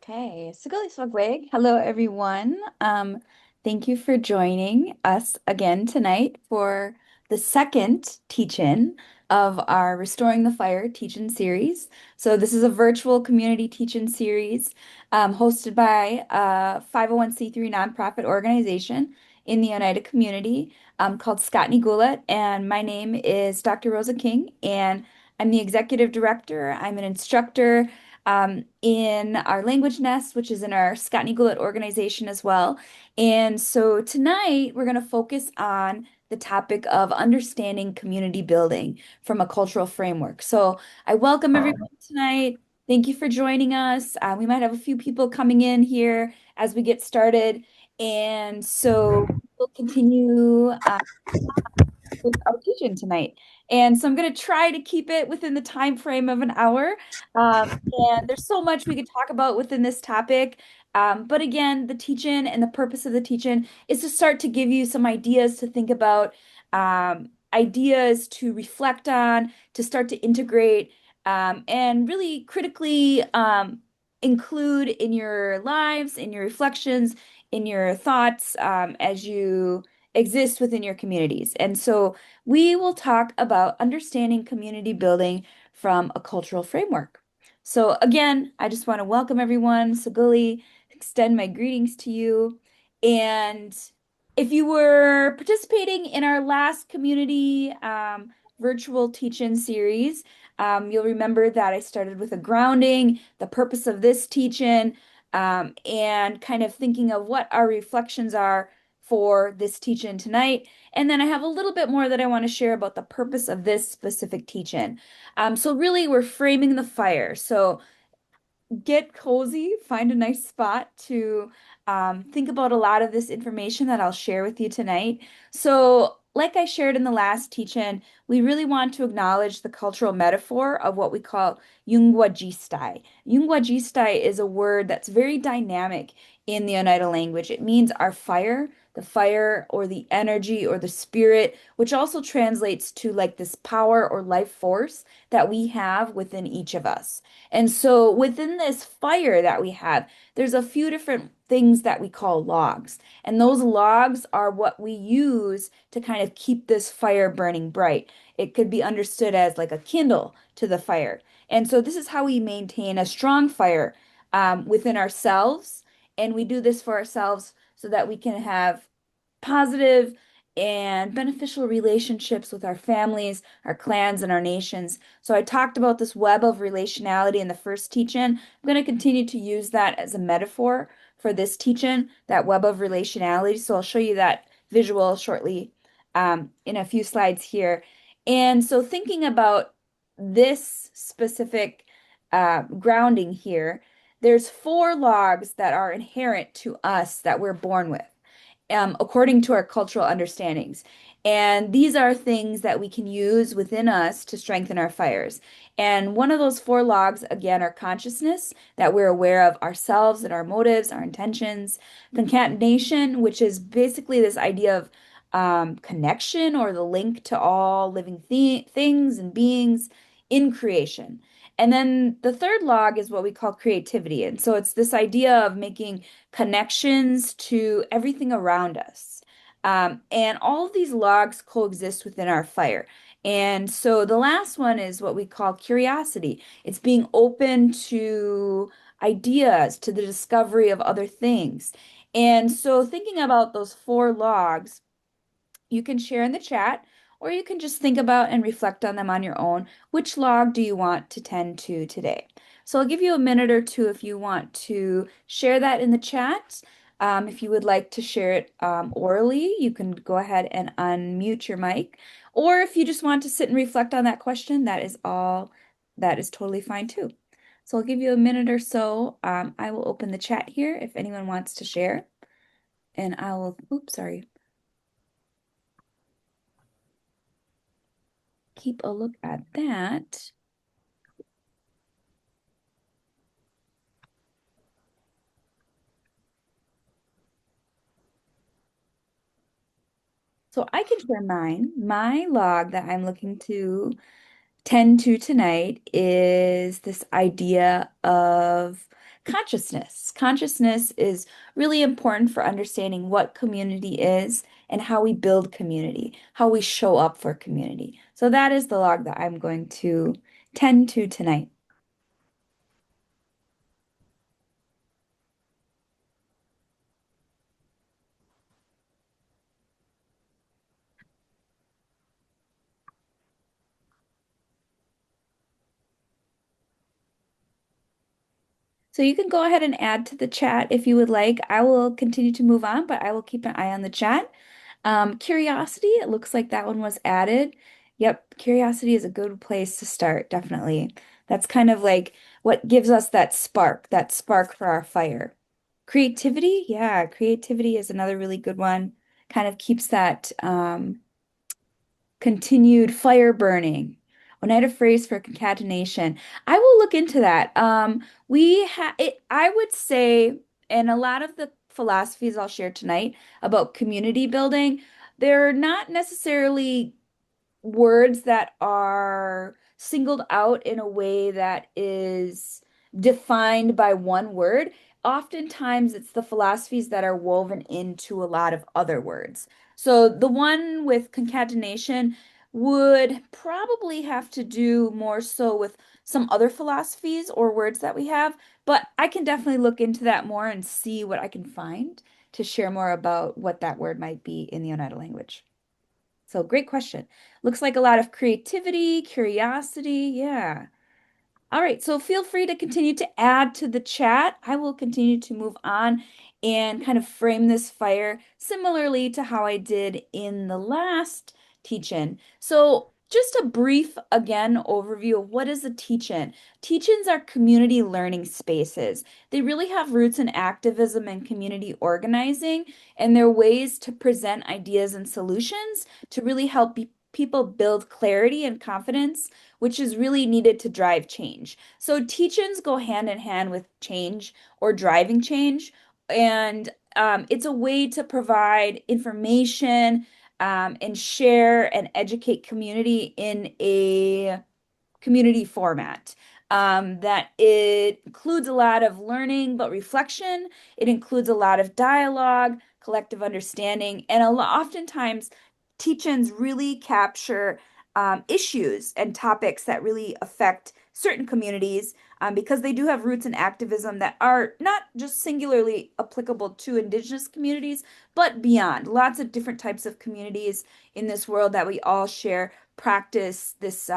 Okay, Sigali Swagweg. Hello, everyone. Thank you for joining us again tonight for the second teach-in of our Restoring the Fire teach-in series. So this is a virtual community teach-in series hosted by a 501c3 nonprofit organization in the Oneida community called Scotney Gulet, and my name is Dr. Rosa King, and I'm the executive director. I'm an instructor in our Language Nest, which is in our Scott Nicolet organization as well. And so tonight we're going to focus on the topic of understanding community building from a cultural framework. So I welcome everyone tonight. Thank you for joining us. We might have a few people coming in here as we get started. And so we'll continue with our teaching tonight. And so I'm going to try to keep it within the time frame of an hour. And there's so much we could talk about within this topic. But again, the teach-in and the purpose of the teach-in is to start to give you some ideas to think about, ideas to reflect on, to start to integrate, and really critically include in your lives, in your reflections, in your thoughts, as you exist within your communities. And so we will talk about understanding community building from a cultural framework. So again, I just want to welcome everyone. Saguli, extend my greetings to you. And if you were participating in our last community virtual teach-in series, you'll remember that I started with a grounding, the purpose of this teach-in, and kind of thinking of what our reflections are for this teach-in tonight. And then I have a little bit more that I want to share about the purpose of this specific teach-in. So really, we're framing the fire. So get cozy, find a nice spot to think about a lot of this information that I'll share with you tonight. So, like I shared in the last teach-in, we really want to acknowledge the cultural metaphor of what we call Yungwa Jistai. Yungwa Jistai is a word that's very dynamic in the Oneida language. It means our fire, the fire or the energy or the spirit, which also translates to like this power or life force that we have within each of us. And so within this fire that we have, there's a few different things that we call logs. And those logs are what we use to kind of keep this fire burning bright. It could be understood as like a kindle to the fire. And so this is how we maintain a strong fire within ourselves. And we do this for ourselves so that we can have positive and beneficial relationships with our families, our clans, and our nations. So I talked about this web of relationality in the first teach-in. I'm going to continue to use that as a metaphor for this teach-in, that web of relationality. So I'll show you that visual shortly in a few slides here. And so thinking about this specific grounding here, there's four logs that are inherent to us that we're born with according to our cultural understandings. And these are things that we can use within us to strengthen our fires. And one of those four logs, again, are consciousness, that we're aware of ourselves and our motives, our intentions. Concatenation, which is basically this idea of connection or the link to all living things and beings in creation. And then the third log is what we call creativity. And so it's this idea of making connections to everything around us. And all of these logs coexist within our fire. And so the last one is what we call curiosity. It's being open to ideas, to the discovery of other things. And so thinking about those four logs, you can share in the chat, or you can just think about and reflect on them on your own. Which log do you want to tend to today? So I'll give you a minute or two if you want to share that in the chat. If you would like to share it orally, you can go ahead and unmute your mic. Or if you just want to sit and reflect on that question, that is totally fine too. So I'll give you a minute or so. I will open the chat here if anyone wants to share. And I will, oops, sorry. Keep a look at that. So I can share mine. My log that I'm looking to tend to tonight is this idea of consciousness. Consciousness is really important for understanding what community is and how we build community, how we show up for community. So that is the log that I'm going to tend to tonight. So you can go ahead and add to the chat if you would like. I will continue to move on, but I will keep an eye on the chat. Curiosity, it looks like that one was added. Yep, curiosity is a good place to start, definitely. That's kind of like what gives us that spark for our fire. Creativity, yeah, creativity is another really good one. Kind of keeps that continued fire burning. Oneida phrase for concatenation. I will look into that. We have it, I would say, and a lot of the philosophies I'll share tonight about community building, they're not necessarily words that are singled out in a way that is defined by one word. Oftentimes, it's the philosophies that are woven into a lot of other words. So the one with concatenation would probably have to do more so with some other philosophies or words that we have, but I can definitely look into that more and see what I can find to share more about what that word might be in the Oneida language. So great question. Looks like a lot of creativity, curiosity. Yeah. All right, so feel free to continue to add to the chat. I will continue to move on and kind of frame this fire similarly to how I did in the last teach-in. So just a brief, again, overview of what is a teach-in. Teach-ins are community learning spaces. They really have roots in activism and community organizing, and they're ways to present ideas and solutions to really help people build clarity and confidence, which is really needed to drive change. So teach-ins go hand in hand with change or driving change. And it's a way to provide information and share and educate community in a community format. That it includes a lot of learning, but reflection. It includes a lot of dialogue, collective understanding, and oftentimes teach-ins really capture issues and topics that really affect certain communities because they do have roots in activism that are not just singularly applicable to Indigenous communities, but beyond. Lots of different types of communities in this world that we all share practice this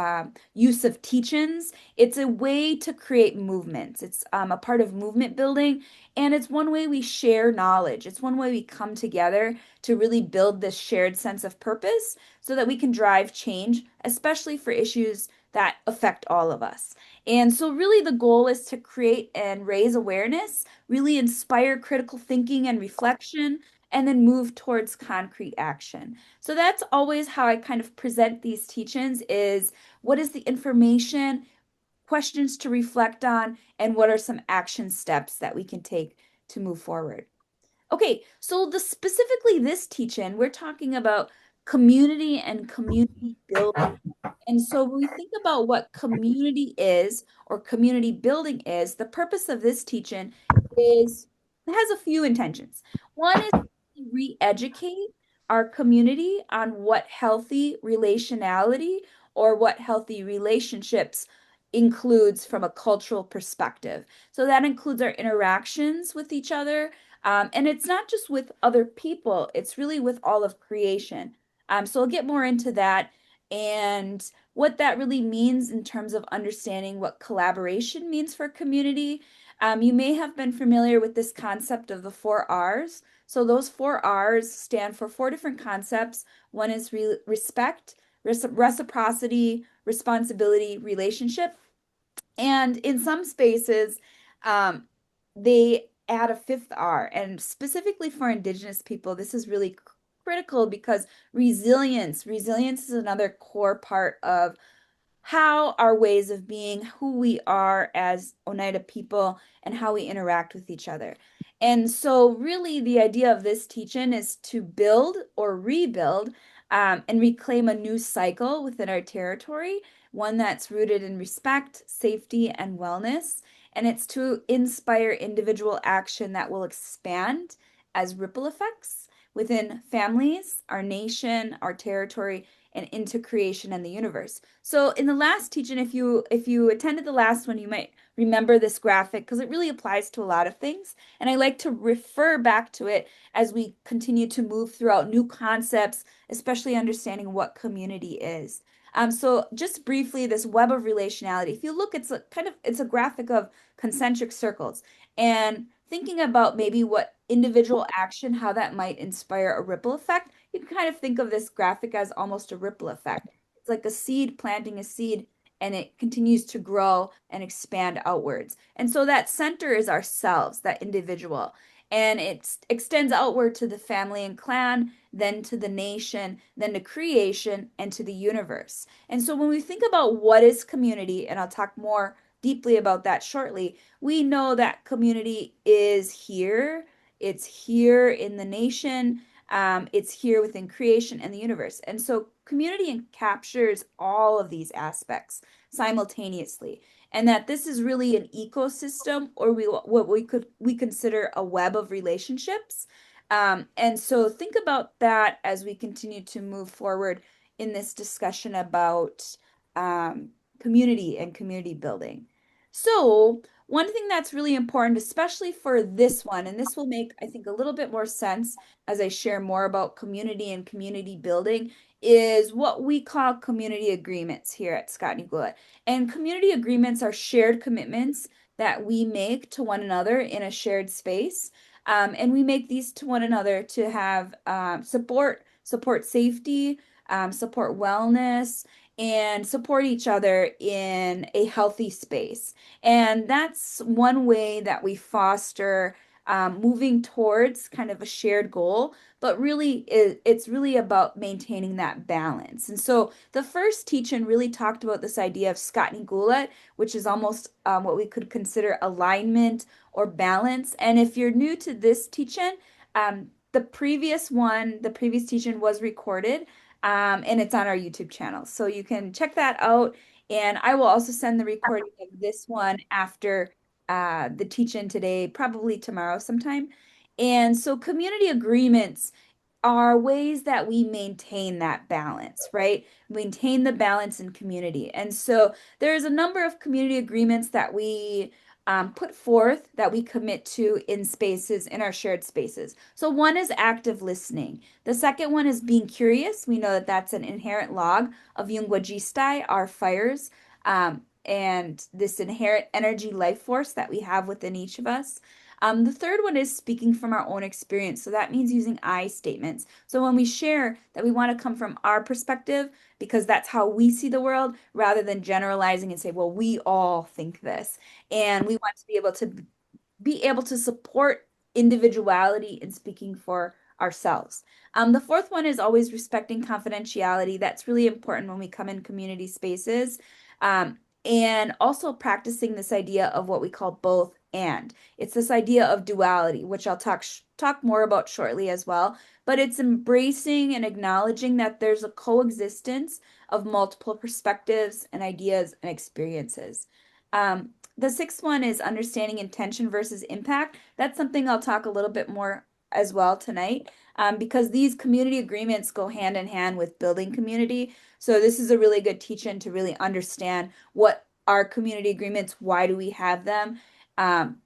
use of teach-ins. It's a way to create movements. It's a part of movement building, and it's one way we share knowledge. It's one way we come together to really build this shared sense of purpose so that we can drive change, especially for issues that affect all of us. And so, really, the goal is to create and raise awareness, really inspire critical thinking and reflection, and then move towards concrete action. So that's always how I kind of present these teach-ins is what is the information, questions to reflect on, and what are some action steps that we can take to move forward. Okay, so the specifically this teach-in, we're talking about community and community building. And so when we think about what community is or community building is, the purpose of this teach-in is it has a few intentions. One is to re-educate our community on what healthy relationality or what healthy relationships includes from a cultural perspective. So that includes our interactions with each other. And it's not just with other people, it's really with all of creation. So I'll get more into that and what that really means in terms of understanding what collaboration means for community. You may have been familiar with this concept of the four R's. So those four R's stand for four different concepts. One is respect, reciprocity, responsibility, relationship. And in some spaces, they add a fifth R. And specifically for Indigenous people, this is really critical because resilience is another core part of how our ways of being, who we are as Oneida people, and how we interact with each other. And so, really, the idea of this teaching is to build or rebuild and reclaim a new cycle within our territory, one that's rooted in respect, safety, and wellness. and it's to inspire individual action that will expand as ripple effects within families, our nation, our territory, and into creation and the universe. So in the last teaching, if you attended the last one, you might remember this graphic because it really applies to a lot of things. And I like to refer back to it as we continue to move throughout new concepts, especially understanding what community is. So just briefly, this web of relationality. If you look, it's a graphic of concentric circles, and thinking about maybe what individual action, how that might inspire a ripple effect. You can kind of think of this graphic as almost a ripple effect. It's like a seed planting a seed, and it continues to grow and expand outwards. And so that center is ourselves, that individual. And it extends outward to the family and clan, then to the nation, then to creation, and to the universe. And so when we think about what is community, and I'll talk more deeply about that shortly, we know that community is here. It's here in the nation. It's here within creation and the universe. And so community captures all of these aspects simultaneously. And that this is really an ecosystem, or what we consider a web of relationships. And so think about that as we continue to move forward in this discussion about um, community and community building. So, one thing that's really important, especially for this one, and this will make, I think, a little bit more sense as I share more about community and community building, is what we call community agreements here at Scott Goulet. And community agreements are shared commitments that we make to one another in a shared space. And we make these to one another to have support safety, support wellness, and support each other in a healthy space. And that's one way that we foster moving towards kind of a shared goal, but really it's really about maintaining that balance. And so the first teaching really talked about this idea of Scott Goulet, which is almost what we could consider alignment or balance. And if you're new to this teaching, the previous teaching was recorded, and it's on our YouTube channel. So you can check that out. And I will also send the recording of this one after the teach-in today, probably tomorrow sometime. And so community agreements are ways that we maintain that balance, right? Maintain the balance in community. And so there's a number of community agreements that we put forth that we commit to in spaces, in our shared spaces. So one is active listening. The second one is being curious. We know that that's an inherent log of Jungwa Jistai, our fires, and this inherent energy life force that we have within each of us. The third one is speaking from our own experience. So that means using I statements. So when we share that we want to come from our perspective, because that's how we see the world, rather than generalizing and say, well, we all think this. And we want to be able to support individuality in speaking for ourselves. The fourth one is always respecting confidentiality. That's really important when we come in community spaces. And also practicing this idea of what we call both and. It's this idea of duality, which I'll talk more about shortly as well. But it's embracing and acknowledging that there's a coexistence of multiple perspectives and ideas and experiences. The sixth one is understanding intention versus impact. That's something I'll talk a little bit more as well tonight, because these community agreements go hand in hand with building community. So this is a really good teach-in to really understand what are community agreements, why do we have them, um,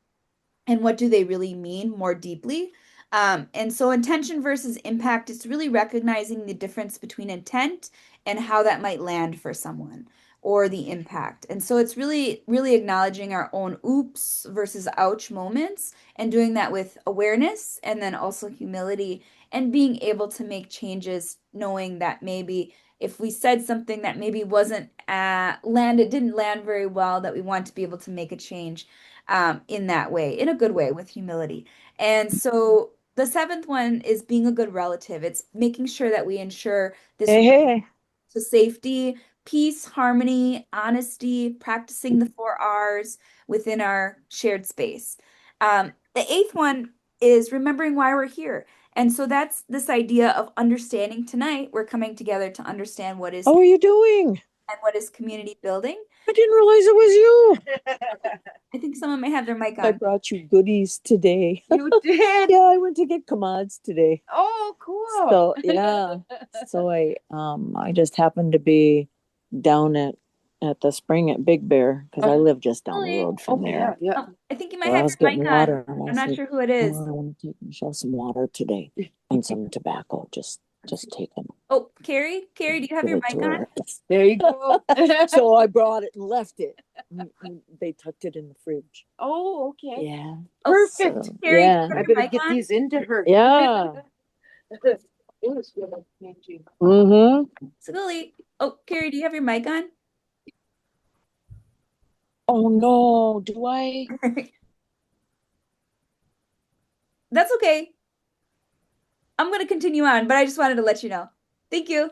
and what do they really mean more deeply. And so intention versus impact is really recognizing the difference between intent and how that might land for someone or the impact. And so it's really, really acknowledging our own oops versus ouch moments and doing that with awareness and then also humility and being able to make changes, knowing that maybe if we said something that maybe wasn't didn't land very well, that we want to be able to make a change in that way, in a good way, with humility. And so the seventh one is being a good relative. It's making sure that we ensure this Hey, hey. to safety, peace, harmony, honesty, practicing the 4 R's within our shared space. The eighth one is remembering why we're here. And so that's this idea of understanding tonight. We're coming together to understand what is How are you doing? And what is community building? I didn't realize it was you. I think someone may have their mic I on. brought you goodies today. You did? Yeah, I went to get Kamad's today. Oh, cool. So yeah. So I just happened to be down at the spring at Big Bear because I Okay. live just down the Lily, road from Okay, yeah, there. yeah. I think you might So I have was your getting mic on. water and I I'm not said, sure who it "Oh, is. I want to take Michelle some water today and some tobacco. Just take them, Oh, Carrie, do you have give your it to mic on? her." There you go. So I brought it and left it. They tucked it in the fridge. Oh, okay. Yeah. Oh, Perfect. So Carrie, do yeah. you I have your better mic get on? these into her. Yeah. It was good, Angie. Mm-hmm. So Lily, oh, Carrie, do you have your mic on? Oh no, do I? That's okay. I'm going to continue on, but I just wanted to let you know. Thank you.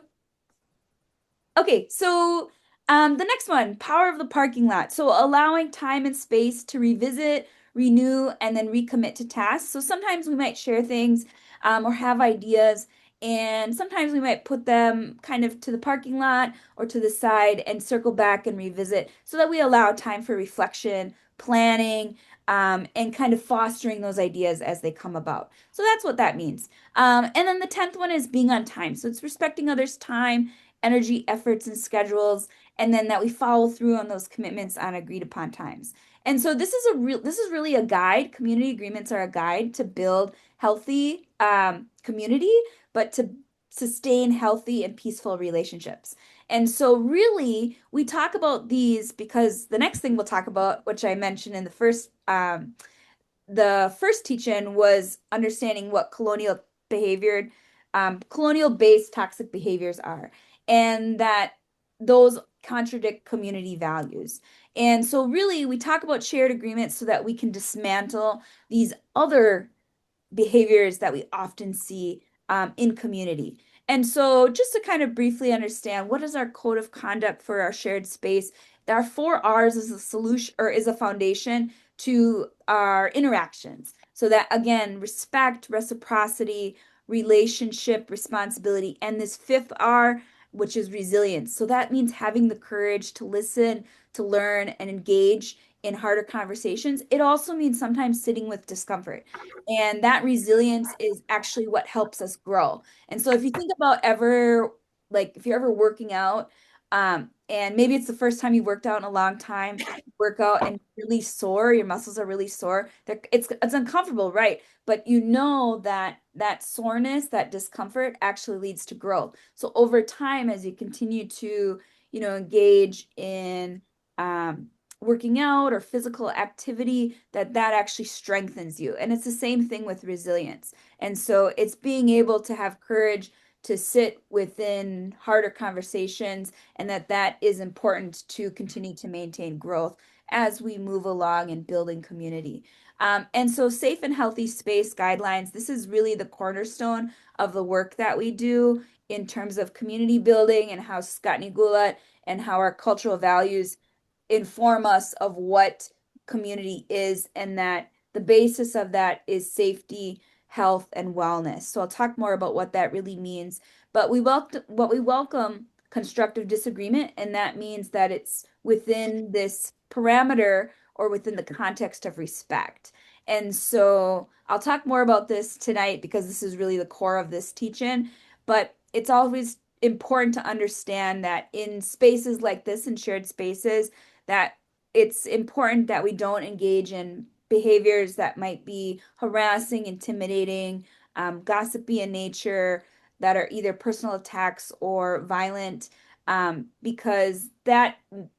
Okay, so the next one, power of the parking lot. So allowing time and space to revisit, renew, and then recommit to tasks. So sometimes we might share things or have ideas, and sometimes we might put them kind of to the parking lot or to the side and circle back and revisit so that we allow time for reflection, planning, and kind of fostering those ideas as they come about. So that's what that means. And then the 10th one is being on time. So it's respecting others' time, energy, efforts, and schedules, and then that we follow through on those commitments on agreed upon times. And so this is really a guide. Community agreements are a guide to build healthy community, but to sustain healthy and peaceful relationships. And so really we talk about these because the next thing we'll talk about, which I mentioned in the first teach-in was understanding what colonial-based toxic behaviors are, and that those contradict community values. And so, really, we talk about shared agreements so that we can dismantle these other behaviors that we often see in community. And so, just to kind of briefly understand, what is our code of conduct for our shared space? Our 4 R's is a solution or is a foundation to our interactions. So that again, respect, reciprocity, relationship, responsibility, and this fifth R, which is resilience. So that means having the courage to listen, to learn, and engage in harder conversations. It also means sometimes sitting with discomfort. And that resilience is actually what helps us grow. And so if you think about like if you're ever working out, and maybe it's the first time you worked out in a long time, work out and really sore, your muscles are really sore. It's uncomfortable, right? But you know that that soreness, that discomfort actually leads to growth. So over time, as you continue to, engage in working out or physical activity, that actually strengthens you. And it's the same thing with resilience. And so it's being able to have courage to sit within harder conversations, and that is important to continue to maintain growth as we move along in building community. And so safe and healthy space guidelines, this is really the cornerstone of the work that we do in terms of community building and how Scotney Gulat and how our cultural values inform us of what community is, and that the basis of that is safety, health, and wellness. So I'll talk more about what that really means. But we welcome constructive disagreement, and that means that it's within this parameter or within the context of respect. And so I'll talk more about this tonight because this is really the core of this teaching. But it's always important to understand that in spaces like this, in shared spaces, that it's important that we don't engage in behaviors that might be harassing, intimidating, gossipy in nature, that are either personal attacks or violent, because that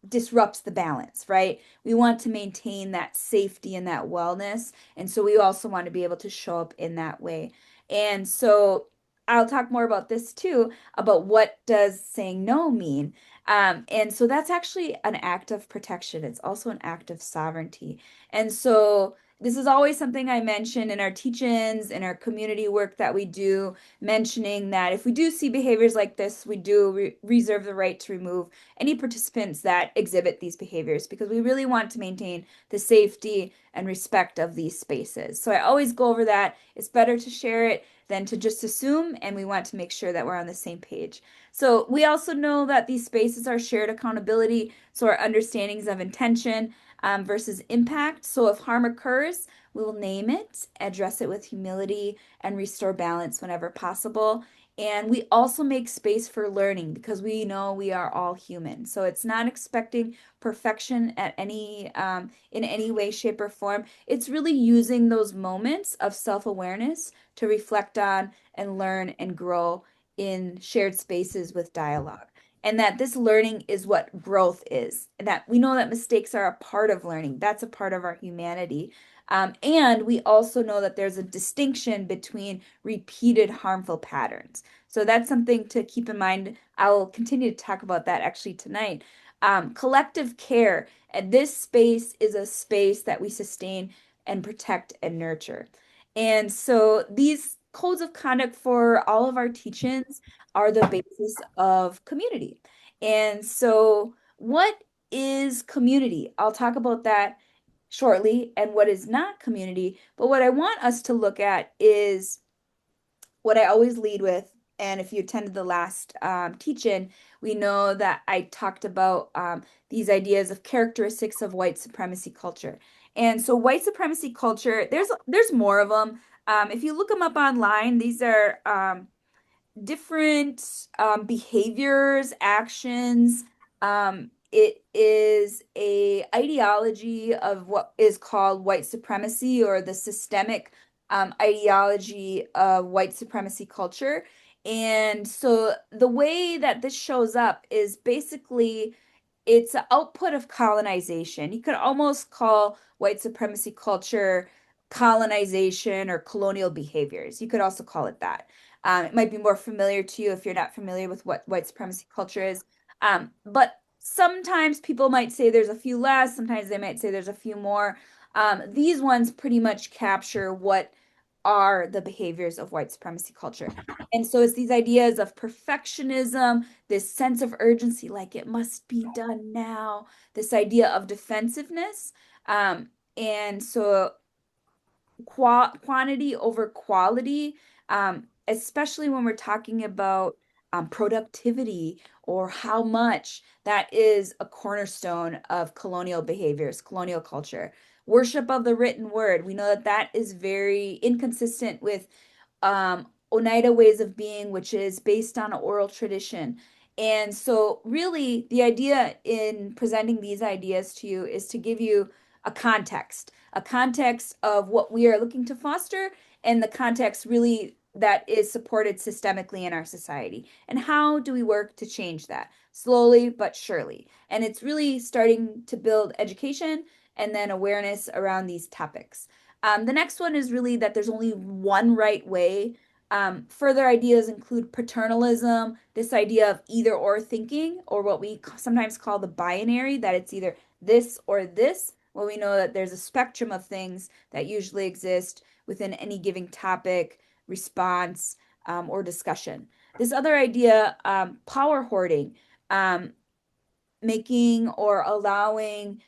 disrupts the balance, right? We want to maintain that safety and that wellness. And so we also want to be able to show up in that way. And so I'll talk more about this too, about what does saying no mean. And so that's actually an act of protection. It's also an act of sovereignty. And so this is always something I mention in our teach-ins, in our community work that we do, mentioning that if we do see behaviors like this, we do reserve the right to remove any participants that exhibit these behaviors because we really want to maintain the safety and respect of these spaces. So I always go over that. It's better to share it than to just assume, and we want to make sure that we're on the same page. So we also know that these spaces are shared accountability, so our understandings of intention versus impact. So if harm occurs, we will name it, address it with humility, and restore balance whenever possible. And we also make space for learning because we know we are all human. So it's not expecting perfection at in any way, shape, or form. It's really using those moments of self-awareness to reflect on and learn and grow in shared spaces with dialogue. And that this learning is what growth is. And that we know that mistakes are a part of learning. That's a part of our humanity. And we also know that there's a distinction between repeated harmful patterns. So that's something to keep in mind. I will continue to talk about that actually tonight. Collective care. And this space is a space that we sustain and protect and nurture. And so these codes of conduct for all of our teachings are the basis of community. And so, what is community? I'll talk about that shortly and what is not community. But what I want us to look at is what I always lead with. And if you attended the last teach-in, we know that I talked about these ideas of characteristics of white supremacy culture. And so white supremacy culture, there's more of them. If you look them up online, these are different behaviors, actions. It is a ideology of what is called white supremacy or the systemic ideology of white supremacy culture. And so the way that this shows up is basically it's an output of colonization. You could almost call white supremacy culture colonization or colonial behaviors. You could also call it that. It might be more familiar to you if you're not familiar with what white supremacy culture is. But sometimes people might say there's a few less, sometimes they might say there's a few more. These ones pretty much capture what are the behaviors of white supremacy culture. And so it's these ideas of perfectionism, this sense of urgency, like it must be done now, this idea of defensiveness. And so quantity over quality, especially when we're talking about productivity or how much that is a cornerstone of colonial behaviors, colonial culture. Worship of the written word. We know that that is very inconsistent with Oneida ways of being, which is based on an oral tradition. And so, really, the idea in presenting these ideas to you is to give you a context of what we are looking to foster, and the context really that is supported systemically in our society. And how do we work to change that? Slowly but surely. And it's really starting to build education and then awareness around these topics. The next one is really that there's only one right way. Further ideas include paternalism, this idea of either or thinking, or what we sometimes call the binary, that it's either this or this. Well, we know that there's a spectrum of things that usually exist within any given topic, response, or discussion. This other idea, power hoarding, um, making or allowing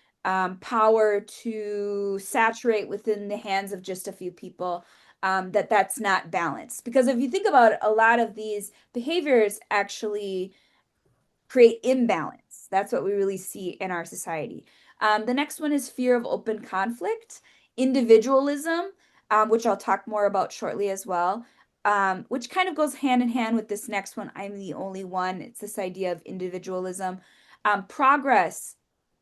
power to saturate within the hands of just a few people, that's not balanced. Because if you think about it, a lot of these behaviors actually create imbalance. That's what we really see in our society. The next one is fear of open conflict, individualism, which I'll talk more about shortly as well, which kind of goes hand in hand with this next one. I'm the only one. It's this idea of individualism. Progress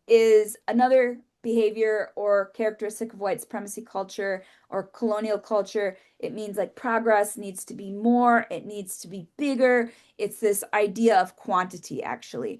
is another behavior or characteristic of white supremacy culture or colonial culture. It means like progress needs to be more, it needs to be bigger. It's this idea of quantity, actually.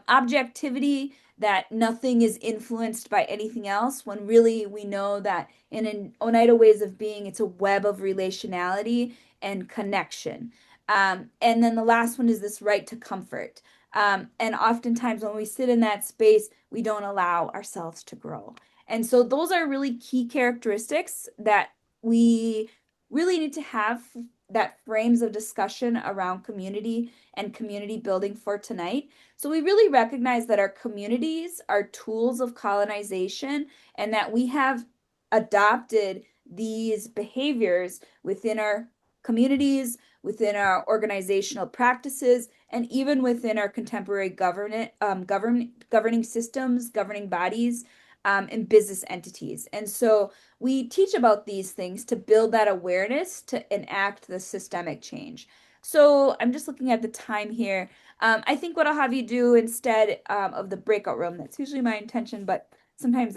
Objectivity, that nothing is influenced by anything else, when really we know that in an Oneida ways of being, it's a web of relationality and connection. And then the last one is this right to comfort. And oftentimes, when we sit in that space, we don't allow ourselves to grow. And so, those are really key characteristics that we really need to have that frames of discussion around community and community building for tonight. So, we really recognize that our communities are tools of colonization and that we have adopted these behaviors within our communities, within our organizational practices, and even within our contemporary governing systems, governing bodies, and business entities. And so we teach about these things to build that awareness to enact the systemic change. So I'm just looking at the time here. I think what I'll have you do instead of the breakout room, that's usually my intention, but sometimes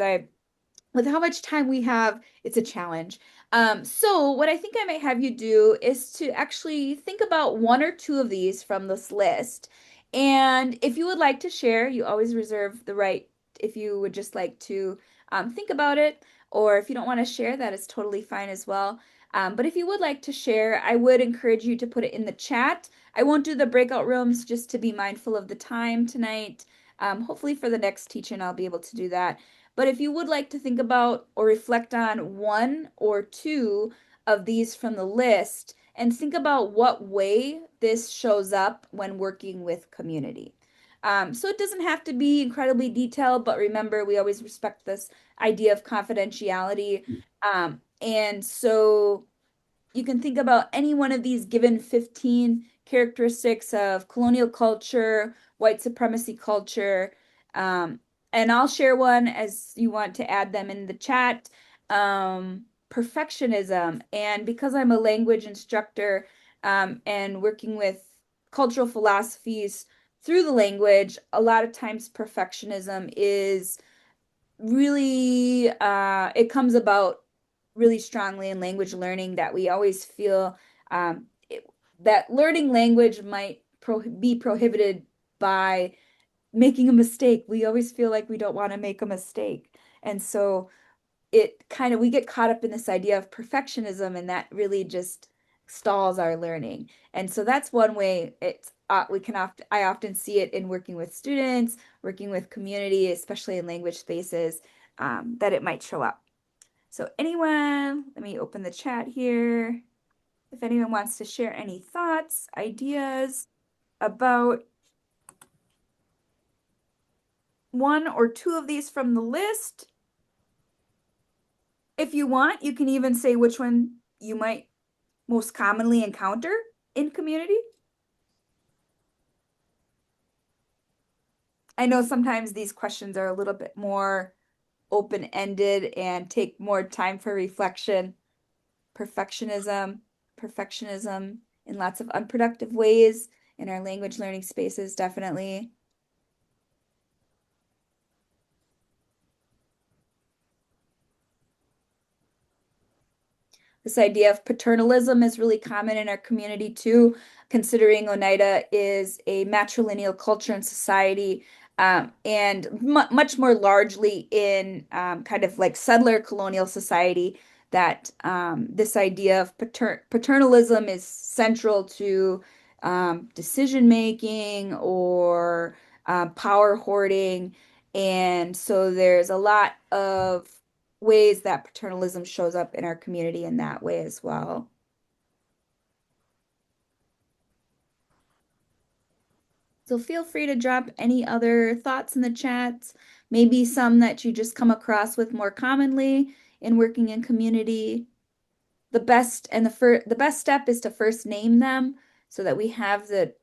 with how much time we have, it's a challenge. So what I think I might have you do is to actually think about one or two of these from this list. And if you would like to share, you always reserve the right if you would just like to think about it, or if you don't want to share, that is totally fine as well. But if you would like to share, I would encourage you to put it in the chat. I won't do the breakout rooms just to be mindful of the time tonight. Hopefully for the next teaching, I'll be able to do that. But if you would like to think about or reflect on one or two of these from the list and think about what way this shows up when working with community. So it doesn't have to be incredibly detailed, but remember, we always respect this idea of confidentiality. And so you can think about any one of these given 15 characteristics of colonial culture, white supremacy culture, and I'll share one as you want to add them in the chat. Perfectionism. And because I'm a language instructor and working with cultural philosophies through the language, a lot of times perfectionism is really, it comes about really strongly in language learning that we always feel that learning language might be prohibited by making a mistake. We always feel like we don't want to make a mistake. And so we get caught up in this idea of perfectionism, and that really just stalls our learning. And so that's one way I often see it in working with students, working with community, especially in language spaces, that it might show up. So anyone, let me open the chat here. If anyone wants to share any thoughts, ideas about one or two of these from the list. If you want, you can even say which one you might most commonly encounter in community. I know sometimes these questions are a little bit more open-ended and take more time for reflection. Perfectionism in lots of unproductive ways in our language learning spaces, definitely. This idea of paternalism is really common in our community too, considering Oneida is a matrilineal culture and society, and much more largely in kind of like settler colonial society, that this idea of paternalism is central to decision making or power hoarding. And so there's a lot of ways that paternalism shows up in our community in that way as well. So feel free to drop any other thoughts in the chats, maybe some that you just come across with more commonly in working in community. The best step is to first name them so that we have the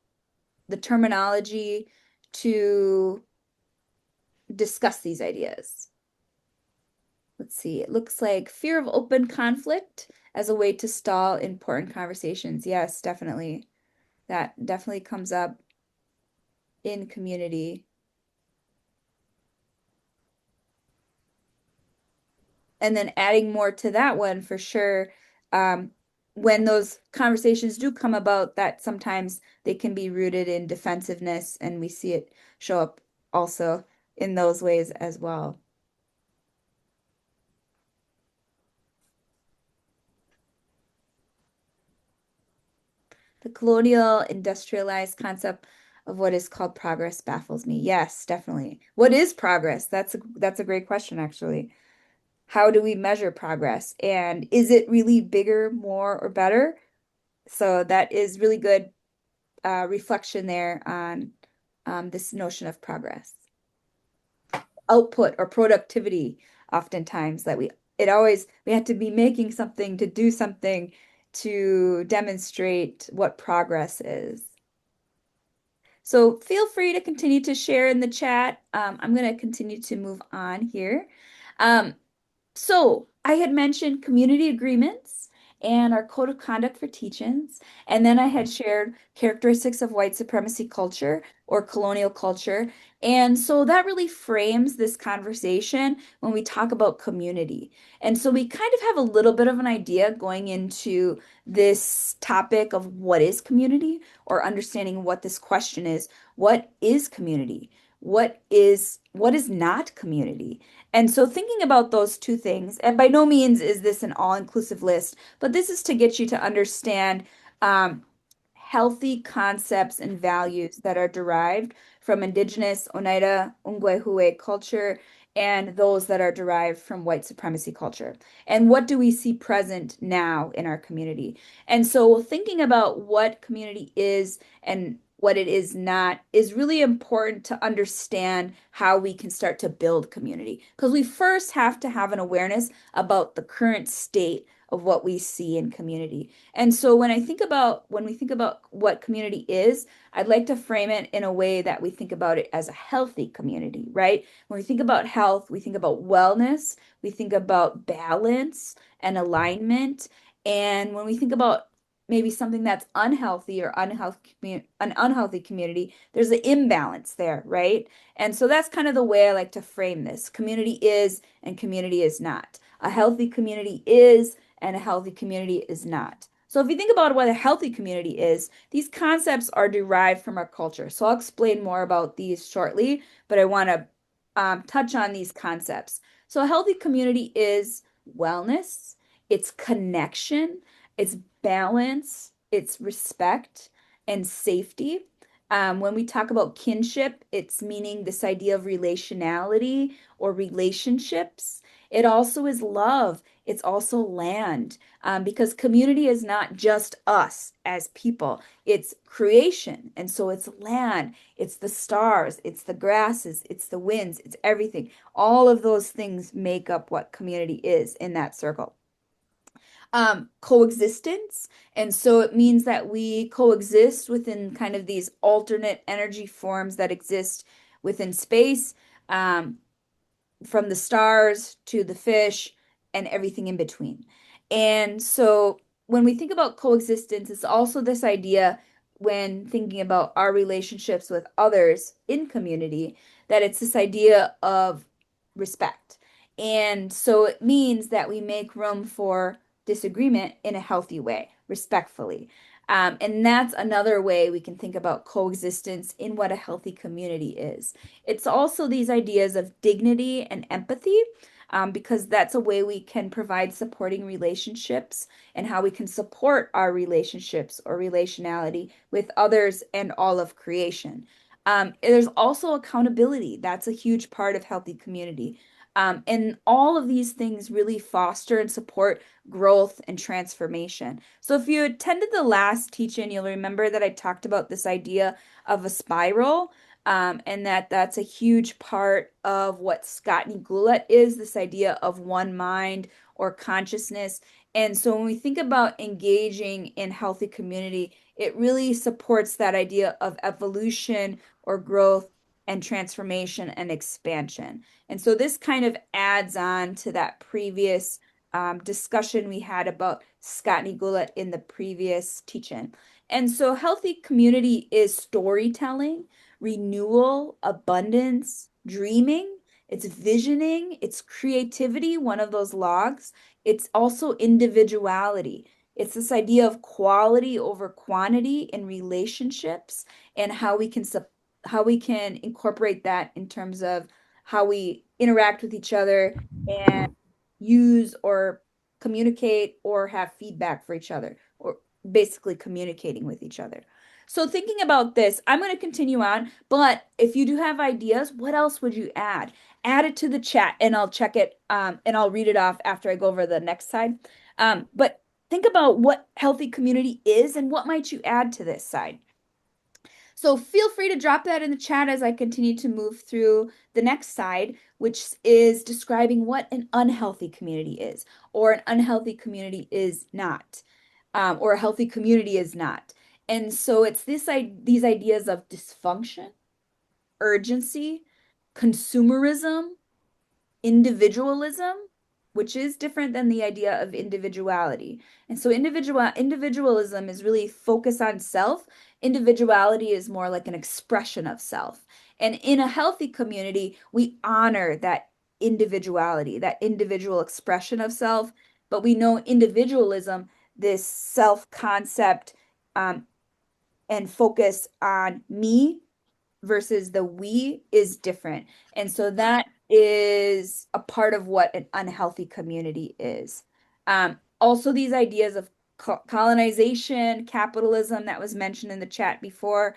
terminology to discuss these ideas. Let's see, it looks like fear of open conflict as a way to stall important conversations. Yes, definitely. That definitely comes up in community. And then adding more to that one for sure. When those conversations do come about, that sometimes they can be rooted in defensiveness, and we see it show up also in those ways as well. The colonial industrialized concept of what is called progress baffles me. Yes, definitely. What is progress? That's a great question, actually. How do we measure progress? And is it really bigger, more, or better? So that is really good reflection there on this notion of progress. Output or productivity, oftentimes that we have to be making something to do something, to demonstrate what progress is. So feel free to continue to share in the chat. I'm going to continue to move on here. Um, so I had mentioned community agreements and our code of conduct for teach-ins, and then I had shared characteristics of white supremacy culture or colonial culture. And so that really frames this conversation when we talk about community. And so we kind of have a little bit of an idea going into this topic of what is community or understanding what this question is. What is community? What is not community? And so thinking about those two things, and by no means is this an all-inclusive list, but this is to get you to understand um, healthy concepts and values that are derived from Indigenous, Oneida, Ungwehue culture, and those that are derived from white supremacy culture. And what do we see present now in our community? And so thinking about what community is and what it is not is really important to understand how we can start to build community. Because we first have to have an awareness about the current state of what we see in community. And so when we think about what community is, I'd like to frame it in a way that we think about it as a healthy community, right? When we think about health, we think about wellness, we think about balance and alignment. And when we think about maybe something that's unhealthy or an unhealthy community, there's an imbalance there, right? And so that's kind of the way I like to frame this. Community is and community is not. A healthy community is and a healthy community is not. So if you think about what a healthy community is, these concepts are derived from our culture. So I'll explain more about these shortly, but I want to touch on these concepts. So a healthy community is wellness, it's connection, it's balance, it's respect and safety. When we talk about kinship, it's meaning this idea of relationality or relationships. It also is love. It's also land, because community is not just us as people, it's creation. And so it's land, it's the stars, it's the grasses, it's the winds, it's everything. All of those things make up what community is in that circle. Coexistence. And so it means that we coexist within kind of these alternate energy forms that exist within space. From the stars to the fish and everything in between. And so when we think about coexistence, it's also this idea when thinking about our relationships with others in community, that it's this idea of respect. And so it means that we make room for disagreement in a healthy way, respectfully. And that's another way we can think about coexistence in what a healthy community is. It's also these ideas of dignity and empathy, because that's a way we can provide supporting relationships and how we can support our relationships or relationality with others and all of creation. There's also accountability. That's a huge part of healthy community. And all of these things really foster and support growth and transformation. So if you attended the last teach-in, you'll remember that I talked about this idea of a spiral, and that's a huge part of what Scott Gulat is, this idea of one mind or consciousness. And so when we think about engaging in healthy community, it really supports that idea of evolution or growth and transformation and expansion. And so this kind of adds on to that previous discussion we had about Scott Gulat in the previous teach-in. And so healthy community is storytelling, renewal, abundance, dreaming, it's visioning, it's creativity, one of those logs. It's also individuality. It's this idea of quality over quantity in relationships and how we can incorporate that in terms of how we interact with each other and use or communicate or have feedback for each other, or basically communicating with each other. So thinking about this, I'm going to continue on, but if you do have ideas, what else would you add? Add it to the chat and I'll check it, and I'll read it off after I go over the next side. But think about what healthy community is and what might you add to this side. So feel free to drop that in the chat as I continue to move through the next side, which is describing what an unhealthy community is or an unhealthy community is not. or a healthy community is not. And so it's these ideas of dysfunction, urgency, consumerism, individualism, which is different than the idea of individuality. And so individualism is really focused on self. Individuality is more like an expression of self. And in a healthy community, we honor that individuality, that individual expression of self. But we know individualism, this self concept, um, and focus on me versus the we is different. And so that is a part of what an unhealthy community is. Also, these ideas of colonization, capitalism that was mentioned in the chat before,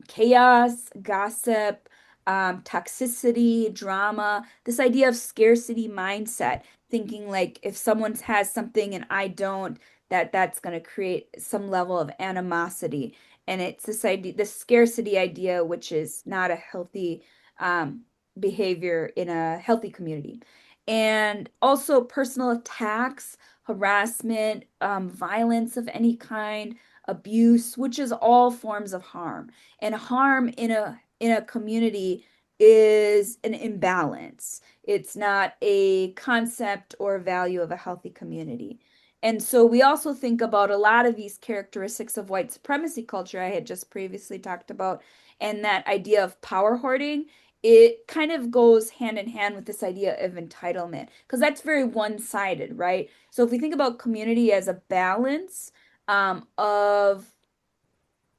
chaos, gossip, toxicity, drama, this idea of scarcity mindset, thinking like if someone has something and I don't, that's going to create some level of animosity. And it's this idea, this scarcity idea, which is not a healthy um, behavior in a healthy community. And also personal attacks, harassment, violence of any kind, abuse, which is all forms of harm. And harm in a community is an imbalance. It's not a concept or value of a healthy community. And so we also think about a lot of these characteristics of white supremacy culture I had just previously talked about, and that idea of power hoarding. It kind of goes hand in hand with this idea of entitlement, because that's very one-sided, right? So if we think about community as a balance of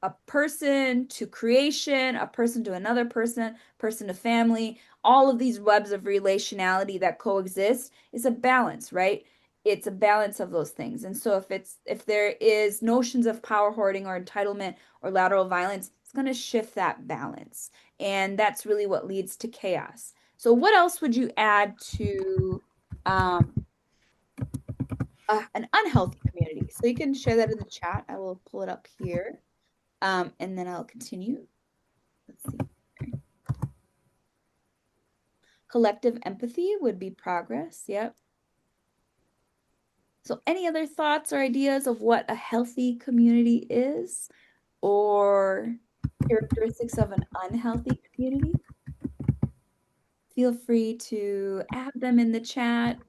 a person to creation, a person to another person, person to family, all of these webs of relationality that coexist is a balance, right? It's a balance of those things. And so if there is notions of power hoarding or entitlement or lateral violence, it's going to shift that balance. And that's really what leads to chaos. So what else would you add to um, an unhealthy community? So you can share that in the chat. I will pull it up here. And then I'll continue. Let's see. Collective empathy would be progress. Yep. So any other thoughts or ideas of what a healthy community is or characteristics of an unhealthy community? Feel free to add them in the chat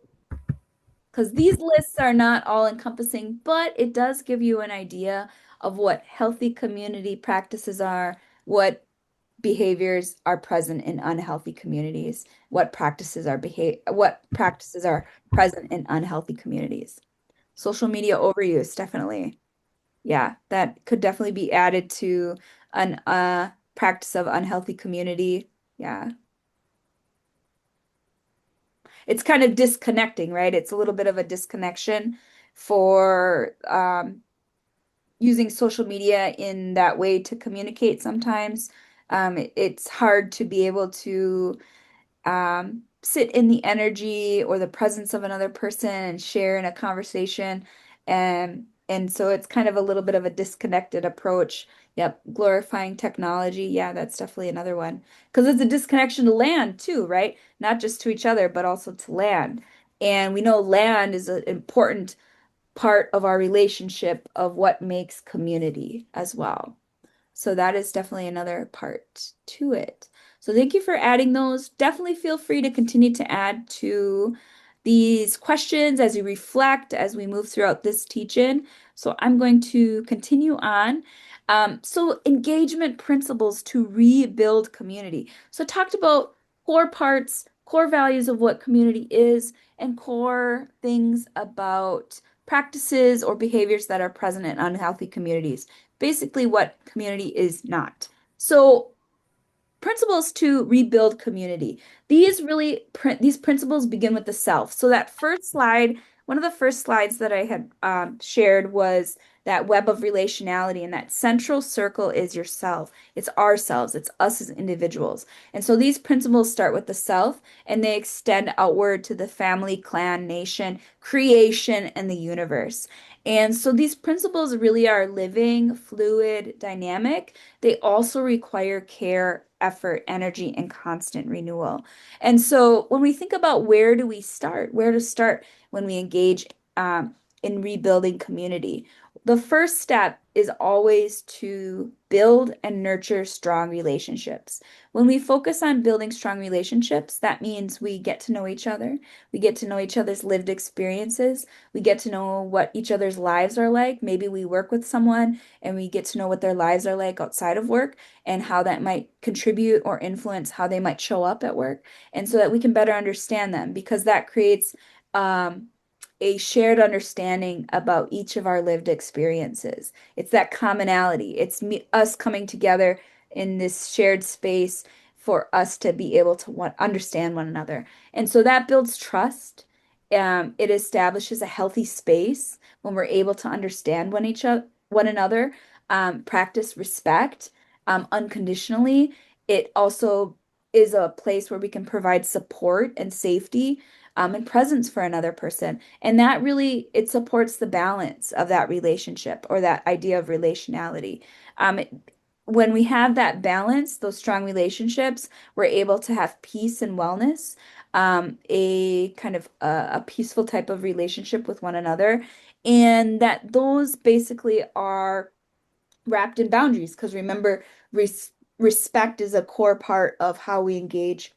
because these lists are not all encompassing, but it does give you an idea of what healthy community practices are, what behaviors are present in unhealthy communities, what practices are present in unhealthy communities. Social media overuse, definitely. Yeah, that could definitely be added to an practice of unhealthy community. Yeah. It's kind of disconnecting, right? It's a little bit of a disconnection for using social media in that way to communicate sometimes. It's hard to be able to sit in the energy or the presence of another person and share in a conversation. And so it's kind of a little bit of a disconnected approach. Yep, glorifying technology. Yeah, that's definitely another one. Because it's a disconnection to land too, right? Not just to each other, but also to land. And we know land is an important part of our relationship of what makes community as well. So that is definitely another part to it. So thank you for adding those. Definitely feel free to continue to add to these questions as you reflect, as we move throughout this teach-in. So I'm going to continue on. So engagement principles to rebuild community. So I talked about core parts, core values of what community is, and core things about practices or behaviors that are present in unhealthy communities, basically what community is not. So principles to rebuild community. These principles begin with the self. So that first slide, one of the first slides that I had shared was that web of relationality, and that central circle is yourself. It's ourselves. It's us as individuals. And so these principles start with the self, and they extend outward to the family, clan, nation, creation, and the universe. And so these principles really are living, fluid, dynamic. They also require care, effort, energy, and constant renewal. And so when we think about where do we start, where to start when we engage in rebuilding community. The first step is always to build and nurture strong relationships. When we focus on building strong relationships, that means we get to know each other. We get to know each other's lived experiences. We get to know what each other's lives are like. Maybe we work with someone and we get to know what their lives are like outside of work and how that might contribute or influence how they might show up at work. And so that we can better understand them because that creates um, a shared understanding about each of our lived experiences. It's that commonality. It's us coming together in this shared space for us to be able to understand one another. And so that builds trust. It establishes a healthy space when we're able to understand one another, practice respect unconditionally. It also is a place where we can provide support and safety and presence for another person. And that really, it supports the balance of that relationship or that idea of relationality. It, when we have that balance, those strong relationships, we're able to have peace and wellness, a kind of a peaceful type of relationship with one another. And that those basically are wrapped in boundaries. Because remember, respect is a core part of how we engage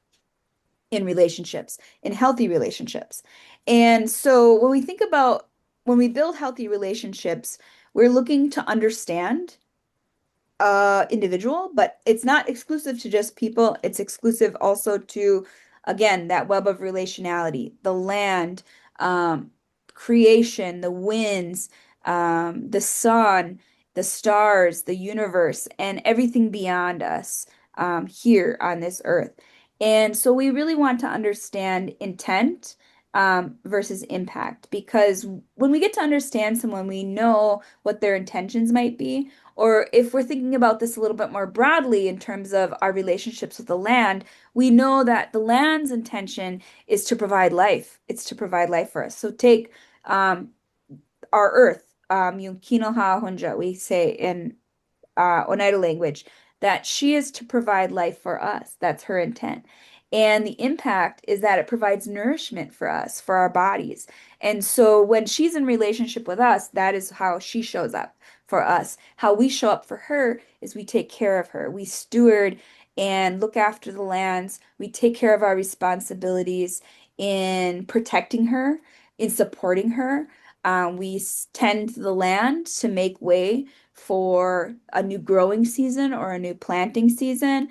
in relationships, in healthy relationships. And so when we build healthy relationships, we're looking to understand individual, but it's not exclusive to just people. It's exclusive also to, again, that web of relationality, the land, um, creation, the winds, the sun, the stars, the universe, and everything beyond us here on this earth. And so we really want to understand intent versus impact because when we get to understand someone, we know what their intentions might be. Or if we're thinking about this a little bit more broadly in terms of our relationships with the land, we know that the land's intention is to provide life. It's to provide life for us. So take our earth, yung kinoha hunja, we say in Oneida language, that she is to provide life for us. That's her intent. And the impact is that it provides nourishment for us, for our bodies. And so when she's in relationship with us, that is how she shows up for us. How we show up for her is we take care of her. We steward and look after the lands. We take care of our responsibilities in protecting her, in supporting her. We tend the land to make way for a new growing season or a new planting season.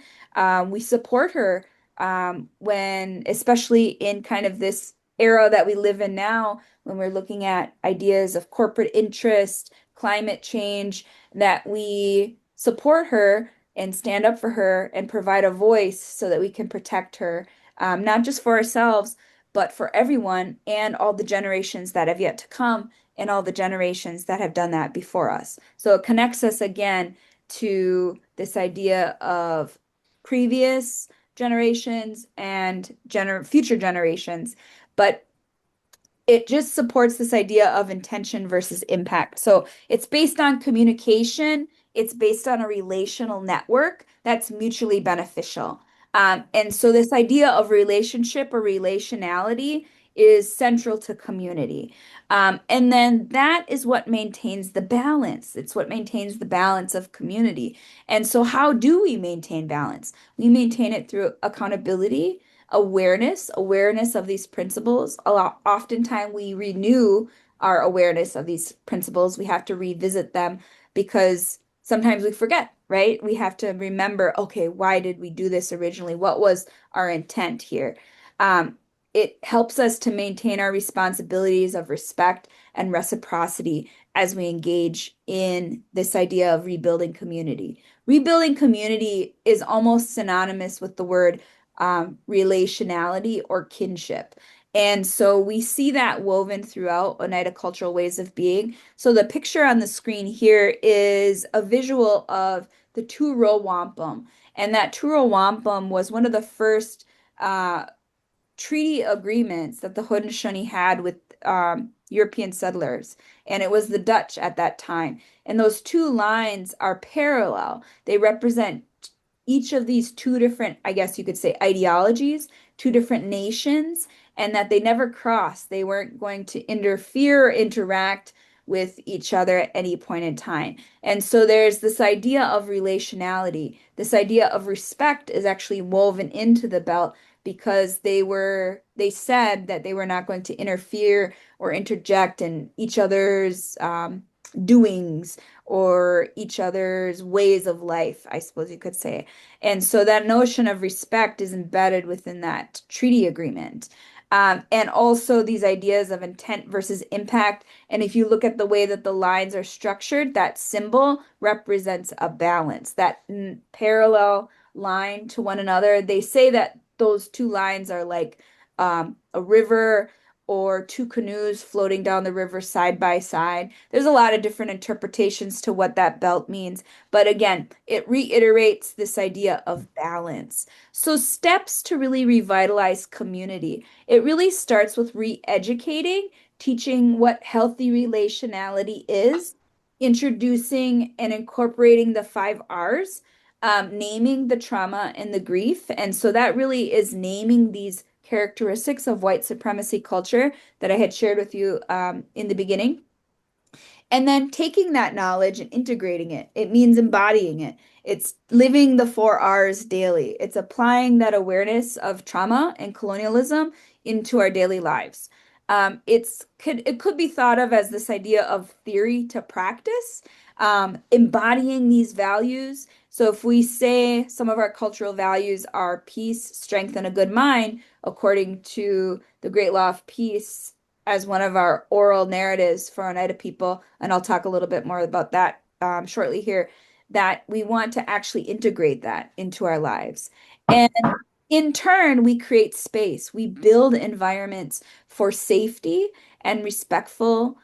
We support her especially in kind of this era that we live in now, when we're looking at ideas of corporate interest, climate change, that we support her and stand up for her and provide a voice so that we can protect her, not just for ourselves, but for everyone and all the generations that have yet to come and all the generations that have done that before us. So it connects us again to this idea of previous generations and future generations, but it just supports this idea of intention versus impact. So it's based on communication, it's based on a relational network that's mutually beneficial. And so this idea of relationship or relationality is central to community. And then that is what maintains the balance. It's what maintains the balance of community. And so how do we maintain balance? We maintain it through accountability, awareness of these principles. Oftentimes we renew our awareness of these principles. We have to revisit them because sometimes we forget, right? We have to remember, okay, why did we do this originally? What was our intent here? Um, it helps us to maintain our responsibilities of respect and reciprocity as we engage in this idea of rebuilding community. Rebuilding community is almost synonymous with the word relationality or kinship. And so we see that woven throughout Oneida cultural ways of being. So the picture on the screen here is a visual of the Turo Wampum. And that Turo Wampum was one of the first treaty agreements that the Haudenosaunee had with European settlers. And it was the Dutch at that time. And those two lines are parallel. They represent each of these two different, I guess you could say, ideologies, two different nations, and that they never crossed. They weren't going to interfere or interact with each other at any point in time. And so there's this idea of relationality. This idea of respect is actually woven into the belt because they said that they were not going to interfere or interject in each other's doings or each other's ways of life, I suppose you could say. And so that notion of respect is embedded within that treaty agreement. And also these ideas of intent versus impact. And if you look at the way that the lines are structured, that symbol represents a balance, that parallel line to one another. They say that those two lines are like a river or two canoes floating down the river side by side. There's a lot of different interpretations to what that belt means. But again, it reiterates this idea of balance. So, steps to really revitalize community. It really starts with re-educating, teaching what healthy relationality is, introducing and incorporating the 5 R's, naming the trauma and the grief. And so that really is naming these characteristics of white supremacy culture that I had shared with you in the beginning. And then taking that knowledge and integrating it. It means embodying it. It's living the 4 R's daily. It's applying that awareness of trauma and colonialism into our daily lives. It could be thought of as this idea of theory to practice, embodying these values. So if we say some of our cultural values are peace, strength, and a good mind, according to the Great Law of Peace, as one of our oral narratives for Oneida people, and I'll talk a little bit more about that shortly here, that we want to actually integrate that into our lives. And in turn, we create space. We build environments for safety and respectful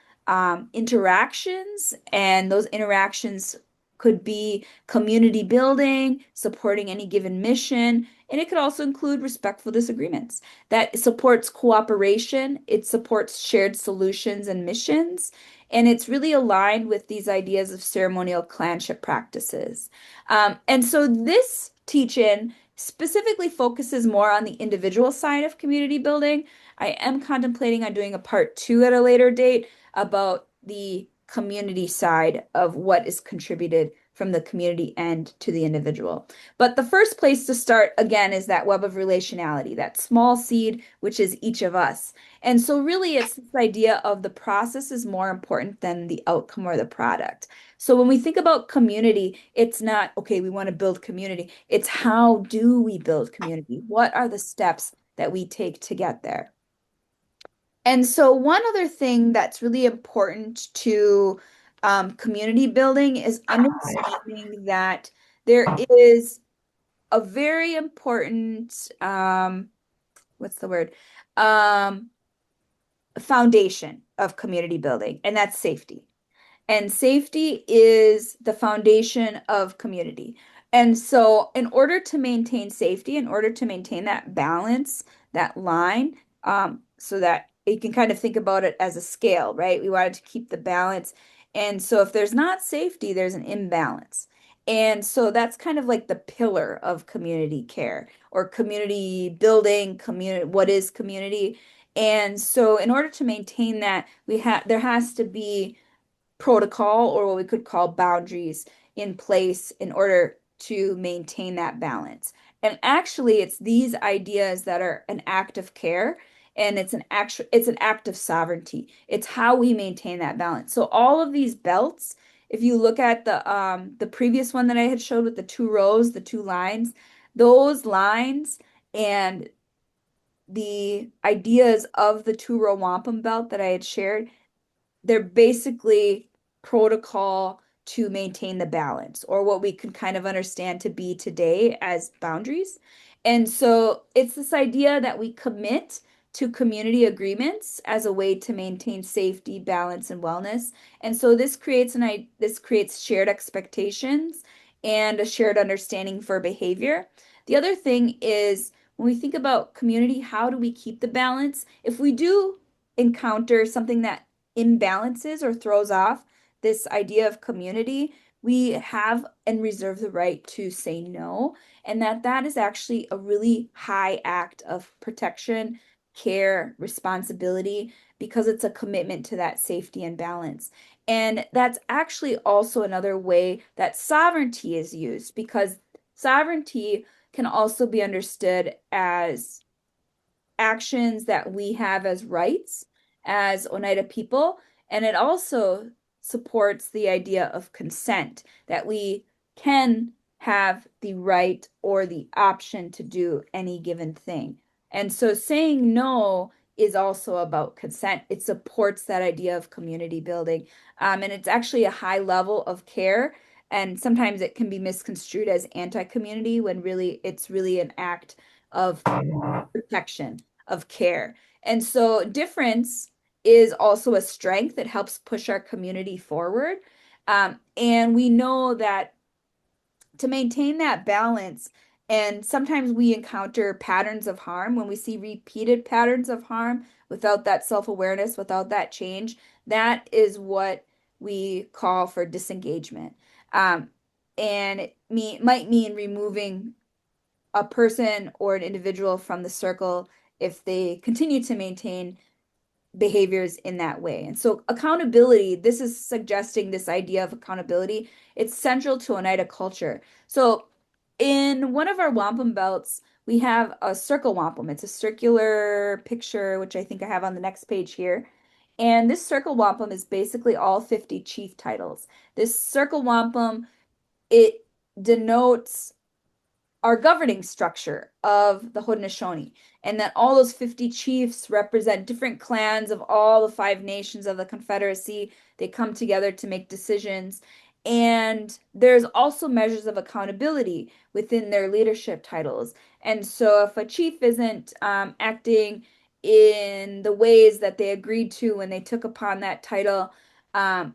interactions. And those interactions could be community building, supporting any given mission, and it could also include respectful disagreements. That supports cooperation, it supports shared solutions and missions, and it's really aligned with these ideas of ceremonial clanship practices. And so this teach-in specifically focuses more on the individual side of community building. I am contemplating on doing a part 2 at a later date about the community side of what is contributed from the community end to the individual. But the first place to start, again, is that web of relationality, that small seed, which is each of us. And so, really, it's this idea of the process is more important than the outcome or the product. So, when we think about community, it's not, okay, we want to build community. It's how do we build community? What are the steps that we take to get there? And so, one other thing that's really important to community building is understanding that there is a very important, what's the word? Um, Foundation of community building, and that's safety. And safety is the foundation of community. And so, in order to maintain safety, in order to maintain that balance, that line, so that you can kind of think about it as a scale, right? We wanted to keep the balance. And so, if there's not safety, there's an imbalance. And so, that's kind of like the pillar of community care or community building, community, what is community? And so, in order to maintain that, there has to be protocol or what we could call boundaries in place in order to maintain that balance. And actually, it's these ideas that are an act of care and it's an act of sovereignty. It's how we maintain that balance. So all of these belts, if you look at the previous one that I had showed with the 2 rows, the 2 lines, those lines and the ideas of the 2 row wampum belt that I had shared, they're basically protocol to maintain the balance, or what we can kind of understand to be today as boundaries. And so it's this idea that we commit to community agreements as a way to maintain safety, balance, and wellness. And so this creates shared expectations and a shared understanding for behavior. The other thing is when we think about community, how do we keep the balance? If we do encounter something that imbalances or throws off this idea of community, we have and reserve the right to say no, and that is actually a really high act of protection, care, responsibility, because it's a commitment to that safety and balance. And that's actually also another way that sovereignty is used, because sovereignty can also be understood as actions that we have as rights as Oneida people. And it also supports the idea of consent, that we can have the right or the option to do any given thing. And so saying no is also about consent. It supports that idea of community building. And it's actually a high level of care. And sometimes it can be misconstrued as anti-community when really it's really an act of protection, of care. And so difference is also a strength that helps push our community forward. And we know that to maintain that balance, and sometimes we encounter patterns of harm when we see repeated patterns of harm without that self-awareness, without that change, that is what we call for disengagement. Um, and might mean removing a person or an individual from the circle if they continue to maintain behaviors in that way. And so accountability, this is suggesting this idea of accountability. It's central to Oneida culture. So in one of our wampum belts, we have a circle wampum. It's a circular picture, which I think I have on the next page here. And this circle wampum is basically all 50 chief titles. This circle wampum, it denotes our governing structure of the Haudenosaunee, and that all those 50 chiefs represent different clans of all the five nations of the Confederacy. They come together to make decisions. And there's also measures of accountability within their leadership titles. And so if a chief isn't acting in the ways that they agreed to when they took upon that title, um,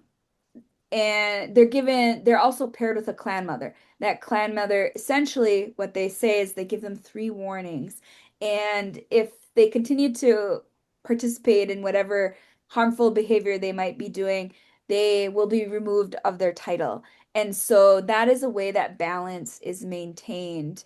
and they're also paired with a clan mother. That clan mother, essentially what they say is they give them three warnings, and if they continue to participate in whatever harmful behavior they might be doing, they will be removed of their title. And so that is a way that balance is maintained.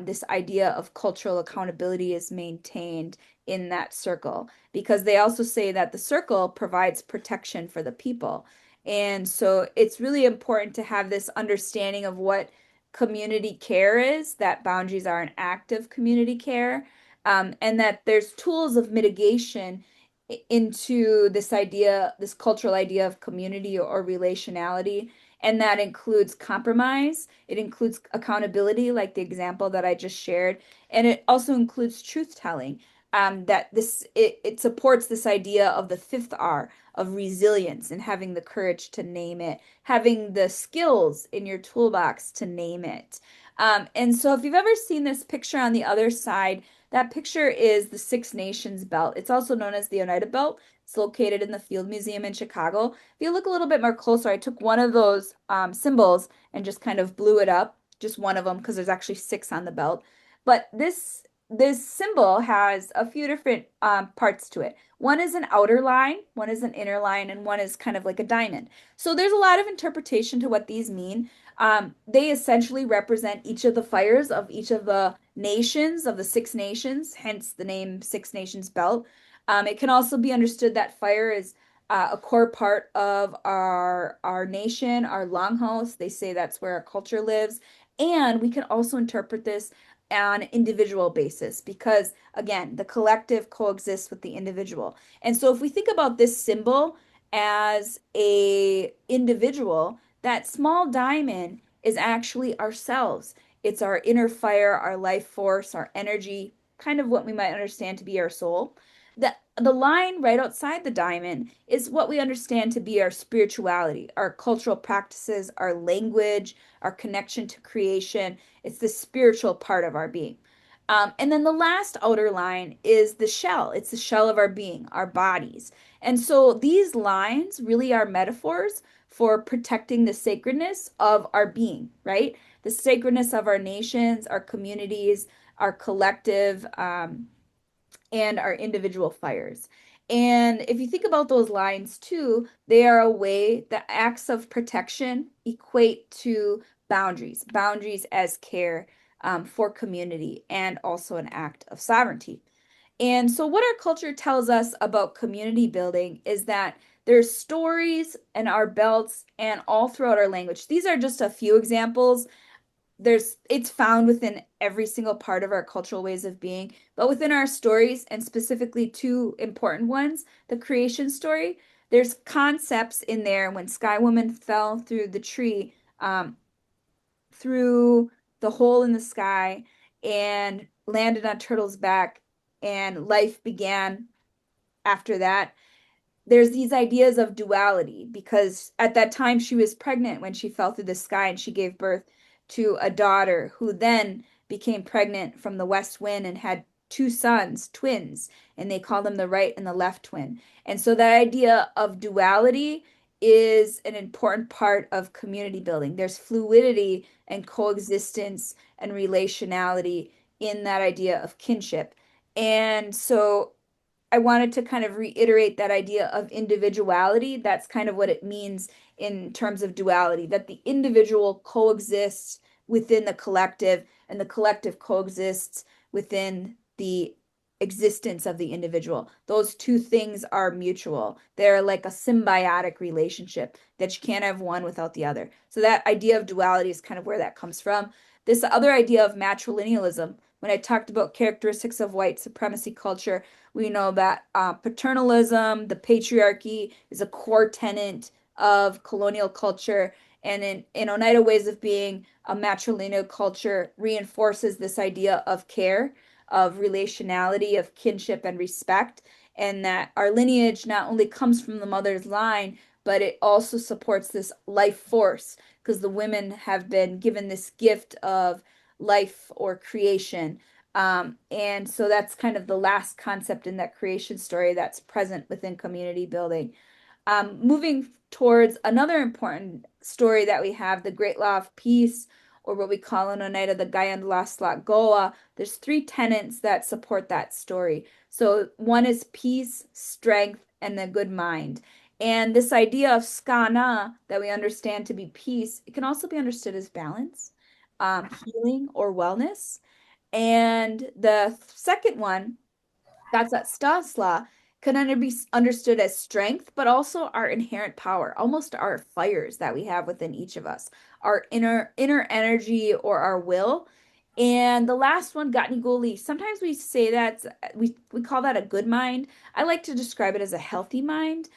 This idea of cultural accountability is maintained in that circle, because they also say that the circle provides protection for the people. And so it's really important to have this understanding of what community care is, that boundaries are an act of community care, and that there's tools of mitigation into this idea, this cultural idea of community or relationality. And that includes compromise, it includes accountability, like the example that I just shared, and it also includes truth telling. That it supports this idea of the fifth R, of resilience, and having the courage to name it, having the skills in your toolbox to name it. And so if you've ever seen this picture on the other side, that picture is the Six Nations belt. It's also known as the Oneida Belt. It's located in the Field Museum in Chicago. If you look a little bit more closer, I took one of those symbols and just kind of blew it up, just one of them, because there's actually six on the belt. But this symbol has a few different parts to it. One is an outer line, one is an inner line, and one is kind of like a diamond. So there's a lot of interpretation to what these mean. They essentially represent each of the fires of each of the nations, of the Six Nations, hence the name Six Nations Belt. It can also be understood that fire is a core part of our nation, our longhouse. They say that's where our culture lives. And we can also interpret this on an individual basis, because again, the collective coexists with the individual. And so if we think about this symbol as a individual, that small diamond is actually ourselves. It's our inner fire, our life force, our energy, kind of what we might understand to be our soul. The line right outside the diamond is what we understand to be our spirituality, our cultural practices, our language, our connection to creation. It's the spiritual part of our being. And then the last outer line is the shell. It's the shell of our being, our bodies. And so these lines really are metaphors for protecting the sacredness of our being, right? The sacredness of our nations, our communities, our collective, and our individual fires. And if you think about those lines too, they are a way the acts of protection equate to boundaries, boundaries as care for community and also an act of sovereignty. And so, what our culture tells us about community building is that there's stories in our belts and all throughout our language. These are just a few examples. It's found within every single part of our cultural ways of being, but within our stories, and specifically two important ones, the creation story, there's concepts in there when Sky Woman fell through the tree, through the hole in the sky and landed on Turtle's back, and life began after that. There's these ideas of duality because at that time she was pregnant when she fell through the sky and she gave birth to a daughter who then became pregnant from the west wind and had two sons, twins, and they call them the right and the left twin. And so that idea of duality is an important part of community building. There's fluidity and coexistence and relationality in that idea of kinship. And so I wanted to kind of reiterate that idea of individuality. That's kind of what it means in terms of duality, that the individual coexists within the collective and the collective coexists within the existence of the individual. Those two things are mutual. They're like a symbiotic relationship that you can't have one without the other. So that idea of duality is kind of where that comes from. This other idea of matrilinealism, when I talked about characteristics of white supremacy culture, we know that paternalism, the patriarchy, is a core tenet of colonial culture. And in Oneida ways of being, a matrilineal culture reinforces this idea of care, of relationality, of kinship and respect, and that our lineage not only comes from the mother's line, but it also supports this life force because the women have been given this gift of life or creation. And so that's kind of the last concept in that creation story that's present within community building. Moving towards another important story that we have, the Great Law of Peace, or what we call in Oneida the Gayan Goa. There's three tenets that support that story. So one is peace, strength, and the good mind. And this idea of skana that we understand to be peace, it can also be understood as balance, healing, or wellness. And the second one, that's that Stasla, can be understood as strength, but also our inherent power, almost our fires that we have within each of us, our inner energy or our will. And the last one, Gatnigoli, sometimes we say that we call that a good mind. I like to describe it as a healthy mind,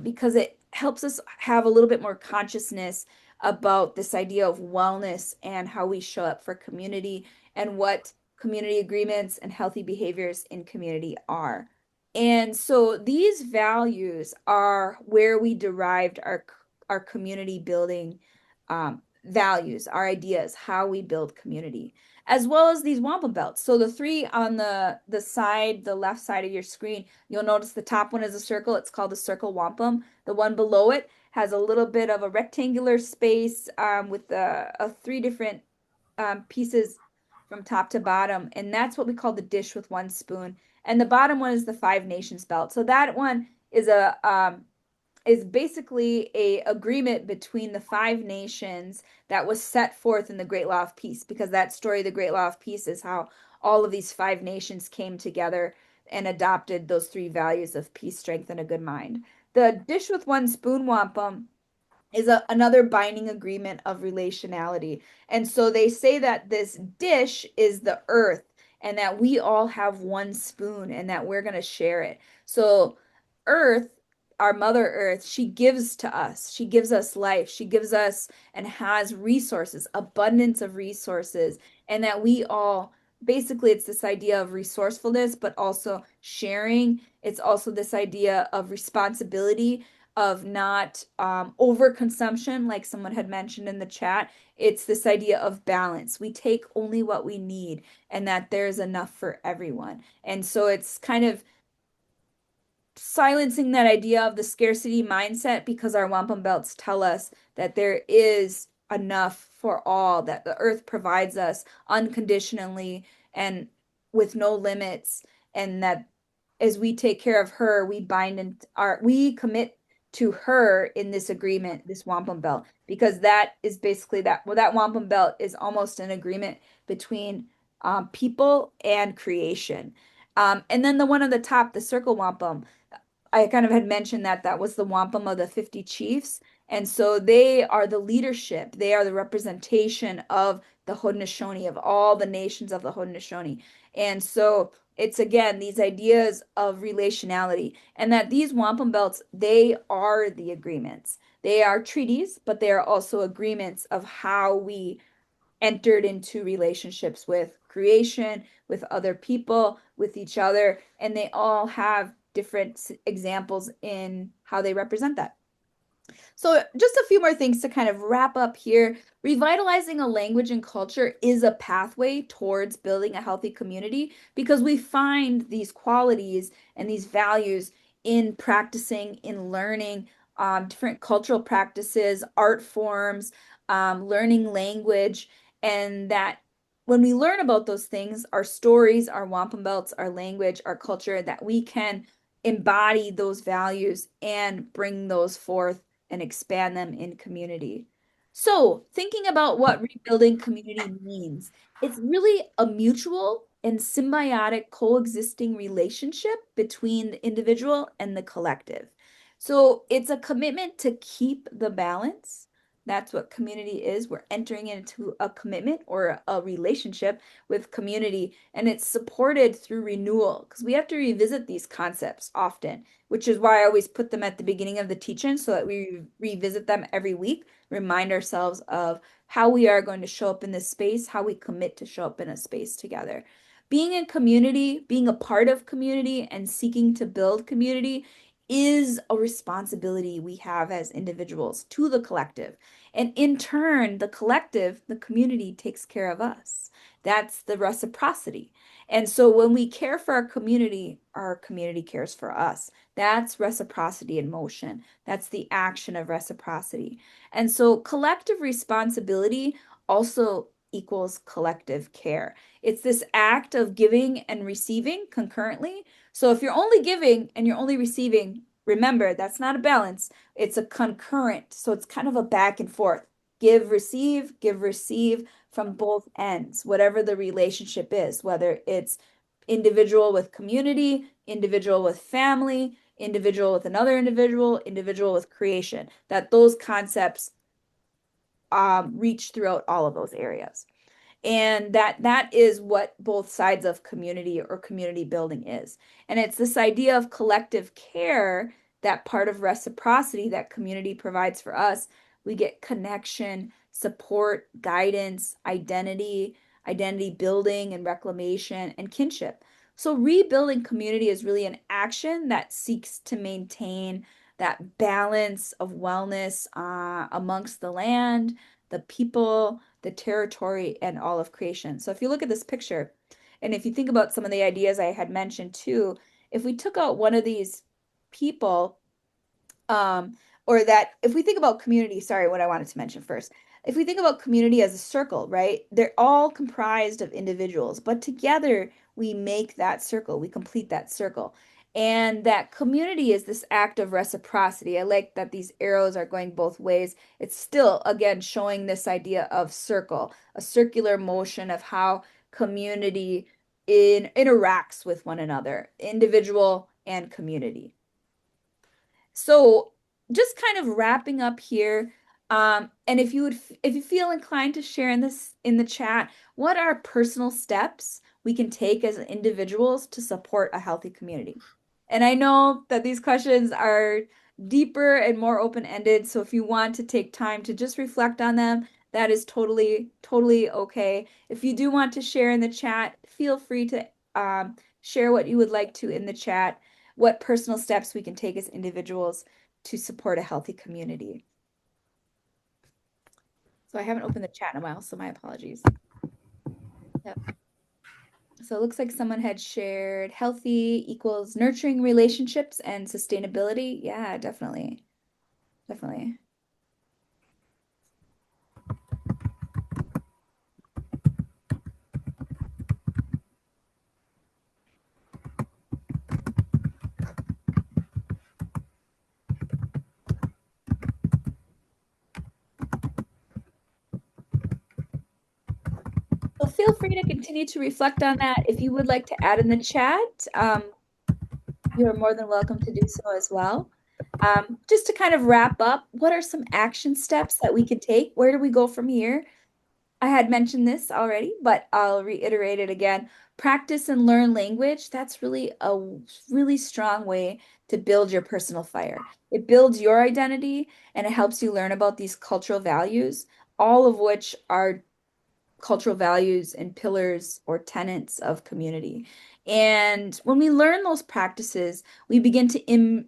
because it helps us have a little bit more consciousness about this idea of wellness and how we show up for community and what community agreements and healthy behaviors in community are. And so these values are where we derived our community building values, our ideas, how we build community, as well as these wampum belts. So the three on the side, the left side of your screen, you'll notice the top one is a circle. It's called a circle wampum. The one below it has a little bit of a rectangular space with three different pieces from top to bottom, and that's what we call the dish with one spoon. And the bottom one is the Five Nations belt. So that one is basically a agreement between the five nations that was set forth in the Great Law of Peace, because that story, the Great Law of Peace, is how all of these five nations came together and adopted those three values of peace, strength, and a good mind. The dish with one spoon wampum is another binding agreement of relationality. And so they say that this dish is the earth and that we all have one spoon and that we're going to share it. So, earth, our Mother Earth, she gives to us. She gives us life. She gives us and has resources, abundance of resources, and that we all basically it's this idea of resourcefulness, but also sharing. It's also this idea of responsibility of not overconsumption, like someone had mentioned in the chat. It's this idea of balance. We take only what we need and that there's enough for everyone. And so it's kind of silencing that idea of the scarcity mindset because our wampum belts tell us that there is enough for all, that the earth provides us unconditionally and with no limits, and that as we take care of her, we commit to her in this agreement, this wampum belt, because that is basically that wampum belt is almost an agreement between people and creation. And then the one on the top, the circle wampum, I kind of had mentioned that that was the wampum of the 50 chiefs. And so they are the leadership, they are the representation of the Haudenosaunee, of all the nations of the Haudenosaunee. And so it's again these ideas of relationality, and that these wampum belts, they are the agreements. They are treaties, but they are also agreements of how we entered into relationships with creation, with other people, with each other, and they all have different examples in how they represent that. So, just a few more things to kind of wrap up here. Revitalizing a language and culture is a pathway towards building a healthy community because we find these qualities and these values in practicing, in learning different cultural practices, art forms, learning language, and that when we learn about those things, our stories, our wampum belts, our language, our culture, that we can embody those values and bring those forth and expand them in community. So, thinking about what rebuilding community means, it's really a mutual and symbiotic coexisting relationship between the individual and the collective. So, it's a commitment to keep the balance. That's what community is. We're entering into a commitment or a relationship with community, and it's supported through renewal because we have to revisit these concepts often, which is why I always put them at the beginning of the teaching so that we revisit them every week, remind ourselves of how we are going to show up in this space, how we commit to show up in a space together. Being in community, being a part of community, and seeking to build community is a responsibility we have as individuals to the collective. And in turn, the collective, the community takes care of us. That's the reciprocity. And so when we care for our community cares for us. That's reciprocity in motion. That's the action of reciprocity. And so collective responsibility also equals collective care. It's this act of giving and receiving concurrently. So if you're only giving and you're only receiving, remember that's not a balance. It's a concurrent. So it's kind of a back and forth. Give, receive from both ends, whatever the relationship is, whether it's individual with community, individual with family, individual with another individual, individual with creation, that those concepts reach throughout all of those areas. And that is what both sides of community or community building is. And it's this idea of collective care, that part of reciprocity that community provides for us. We get connection, support, guidance, identity building and reclamation, and kinship. So rebuilding community is really an action that seeks to maintain that balance of wellness amongst the land, the people, the territory, and all of creation. So if you look at this picture, and if you think about some of the ideas I had mentioned too, if we took out one of these people, or that if we think about community, sorry, what I wanted to mention first, if we think about community as a circle, right? They're all comprised of individuals, but together we make that circle, we complete that circle. And that community is this act of reciprocity. I like that these arrows are going both ways. It's still, again, showing this idea of circle, a circular motion of how community interacts with one another, individual and community. So just kind of wrapping up here, and if you feel inclined to share in this in the chat, what are personal steps we can take as individuals to support a healthy community? And I know that these questions are deeper and more open-ended, so if you want to take time to just reflect on them, that is totally okay. If you do want to share in the chat, feel free to share what you would like to in the chat, what personal steps we can take as individuals to support a healthy community. So I haven't opened the chat in a while, so my apologies. Yep. So it looks like someone had shared healthy equals nurturing relationships and sustainability. Yeah, definitely. Definitely. feel free to continue to reflect on that. If you would like to add in the chat, you're more than welcome to do so as well. Just to kind of wrap up, what are some action steps that we could take? Where do we go from here? I had mentioned this already, but I'll reiterate it again. Practice and learn language. That's really a really strong way to build your personal fire. It builds your identity and it helps you learn about these cultural values, all of which are cultural values and pillars or tenets of community. And when we learn those practices, we begin to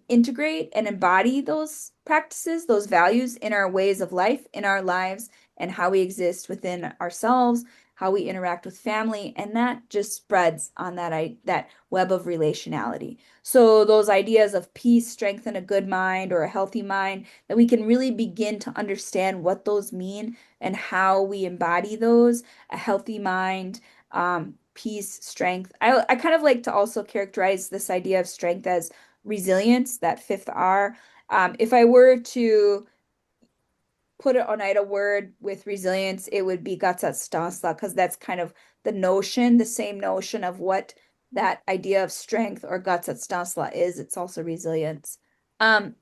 integrate and embody those practices, those values in our ways of life, in our lives, and how we exist within ourselves, how we interact with family, and that just spreads on that web of relationality. So those ideas of peace, strength, and a good mind or a healthy mind, that we can really begin to understand what those mean and how we embody those, a healthy mind, peace, strength. I kind of like to also characterize this idea of strength as resilience, that fifth R. If I were to put it on a word with resilience, it would be Gatsatstansla, because that's kind of the notion, the same notion of what that idea of strength or Gatsatstansla is. It's also resilience.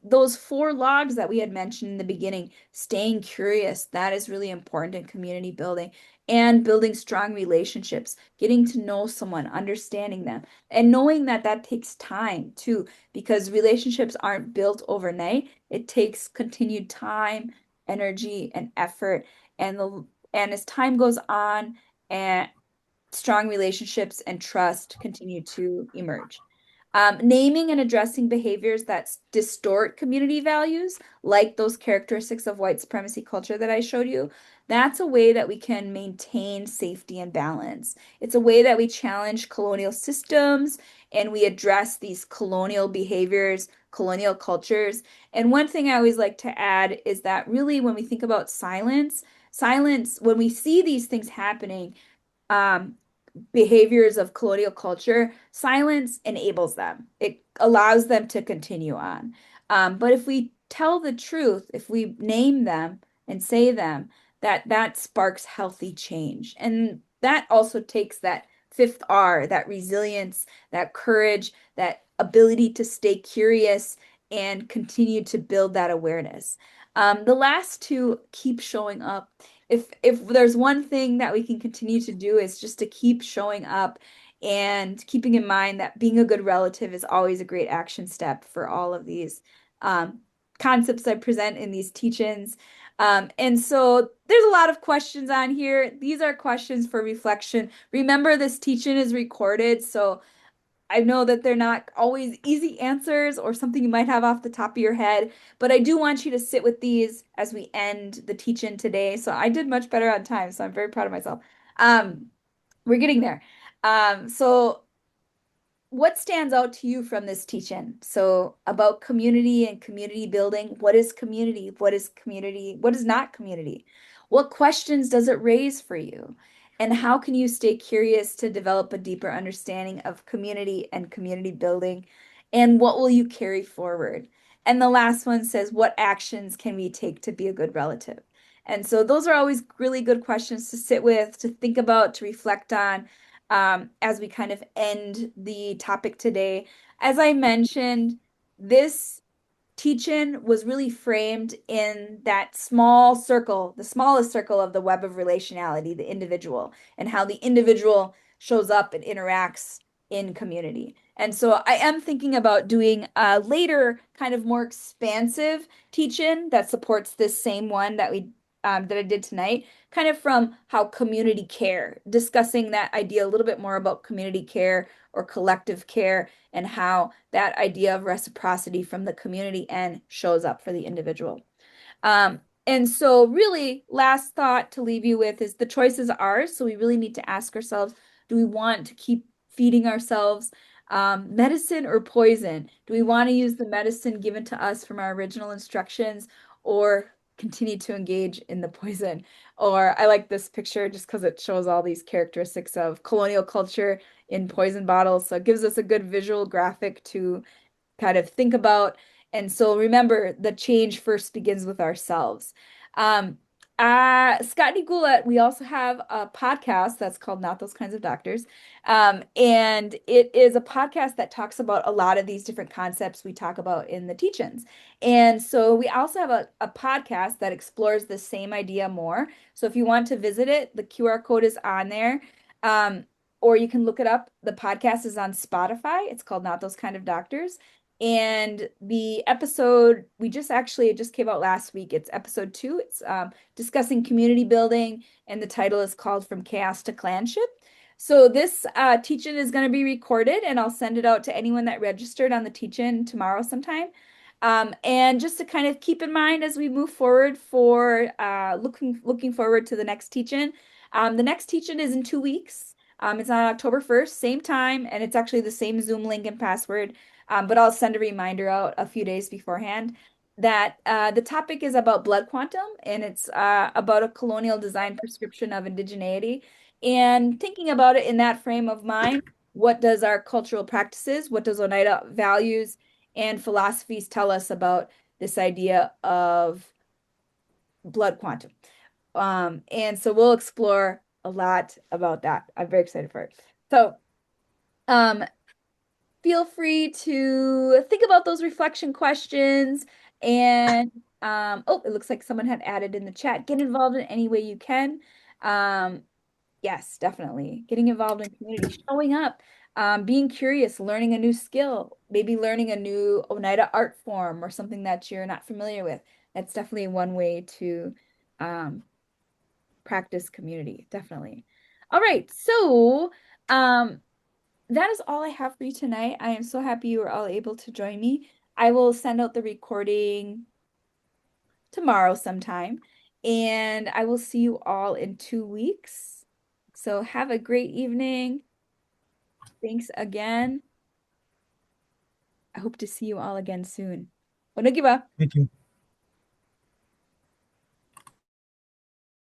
Those four logs that we had mentioned in the beginning, staying curious, that is really important in community building and building strong relationships, getting to know someone, understanding them, and knowing that that takes time too, because relationships aren't built overnight. It takes continued time, energy, and effort. And as time goes on, and strong relationships and trust continue to emerge. Naming and addressing behaviors that distort community values, like those characteristics of white supremacy culture that I showed you, that's a way that we can maintain safety and balance. It's a way that we challenge colonial systems and we address these colonial behaviors, colonial cultures. And one thing I always like to add is that really when we think about silence, when we see these things happening, um, behaviors of colonial culture, silence enables them. It allows them to continue on. But if we tell the truth, if we name them and say them, that sparks healthy change. And that also takes that fifth R, that resilience, that courage, that ability to stay curious and continue to build that awareness. The last two, keep showing up. If there's one thing that we can continue to do is just to keep showing up and keeping in mind that being a good relative is always a great action step for all of these um, concepts I present in these teach-ins. And so there's a lot of questions on here. These are questions for reflection. Remember, this teach-in is recorded, so I know that they're not always easy answers or something you might have off the top of your head, but I do want you to sit with these as we end the teach-in today. So I did much better on time, so I'm very proud of myself. Um, we're getting there. So what stands out to you from this teach-in? So about community and community building, what is community? What is community? What is not community? What questions does it raise for you? And how can you stay curious to develop a deeper understanding of community and community building? And what will you carry forward? And the last one says, what actions can we take to be a good relative? And so those are always really good questions to sit with, to think about, to reflect on as we kind of end the topic today. As I mentioned, this teach-in was really framed in that small circle, the smallest circle of the web of relationality, the individual, and how the individual shows up and interacts in community. And so I am thinking about doing a later, kind of more expansive teach-in that supports this same one that I did tonight, kind of from how community care, discussing that idea a little bit more about community care or collective care and how that idea of reciprocity from the community end shows up for the individual. And so really last thought to leave you with is the choice is ours. So we really need to ask ourselves, do we want to keep feeding ourselves medicine or poison? Do we want to use the medicine given to us from our original instructions or continue to engage in the poison? Or I like this picture just because it shows all these characteristics of colonial culture in poison bottles. So it gives us a good visual graphic to kind of think about. And so remember, the change first begins with ourselves. Um, Scott Goulet, we also have a podcast that's called Not Those Kinds of Doctors. And it is a podcast that talks about a lot of these different concepts we talk about in the teach-ins. And so we also have a podcast that explores the same idea more. So if you want to visit it, the QR code is on there. Um, or you can look it up. The podcast is on Spotify. It's called Not Those Kind of Doctors. And the episode we just actually it just came out last week. It's episode 2. It's discussing community building, and the title is called From Chaos to Clanship. So this teach-in is going to be recorded, and I'll send it out to anyone that registered on the teach-in tomorrow sometime. And just to kind of keep in mind as we move forward for looking forward to the next teach-in. The next teach-in is in 2 weeks. It's on October 1st, same time, and it's actually the same Zoom link and password. But I'll send a reminder out a few days beforehand that the topic is about blood quantum, and it's about a colonial design prescription of indigeneity. And thinking about it in that frame of mind, what does our cultural practices, what does Oneida values and philosophies tell us about this idea of blood quantum? And so we'll explore a lot about that. I'm very excited for it. So, um, feel free to think about those reflection questions and oh, it looks like someone had added in the chat. Get involved in any way you can. Um, yes, definitely. Getting involved in community, showing up, being curious, learning a new skill, maybe learning a new Oneida art form or something that you're not familiar with. That's definitely one way to um, practice community, definitely. All right, so that is all I have for you tonight. I am so happy you were all able to join me. I will send out the recording tomorrow sometime, and I will see you all in 2 weeks. So have a great evening. Thanks again. I hope to see you all again soon. Onagiba. Thank you.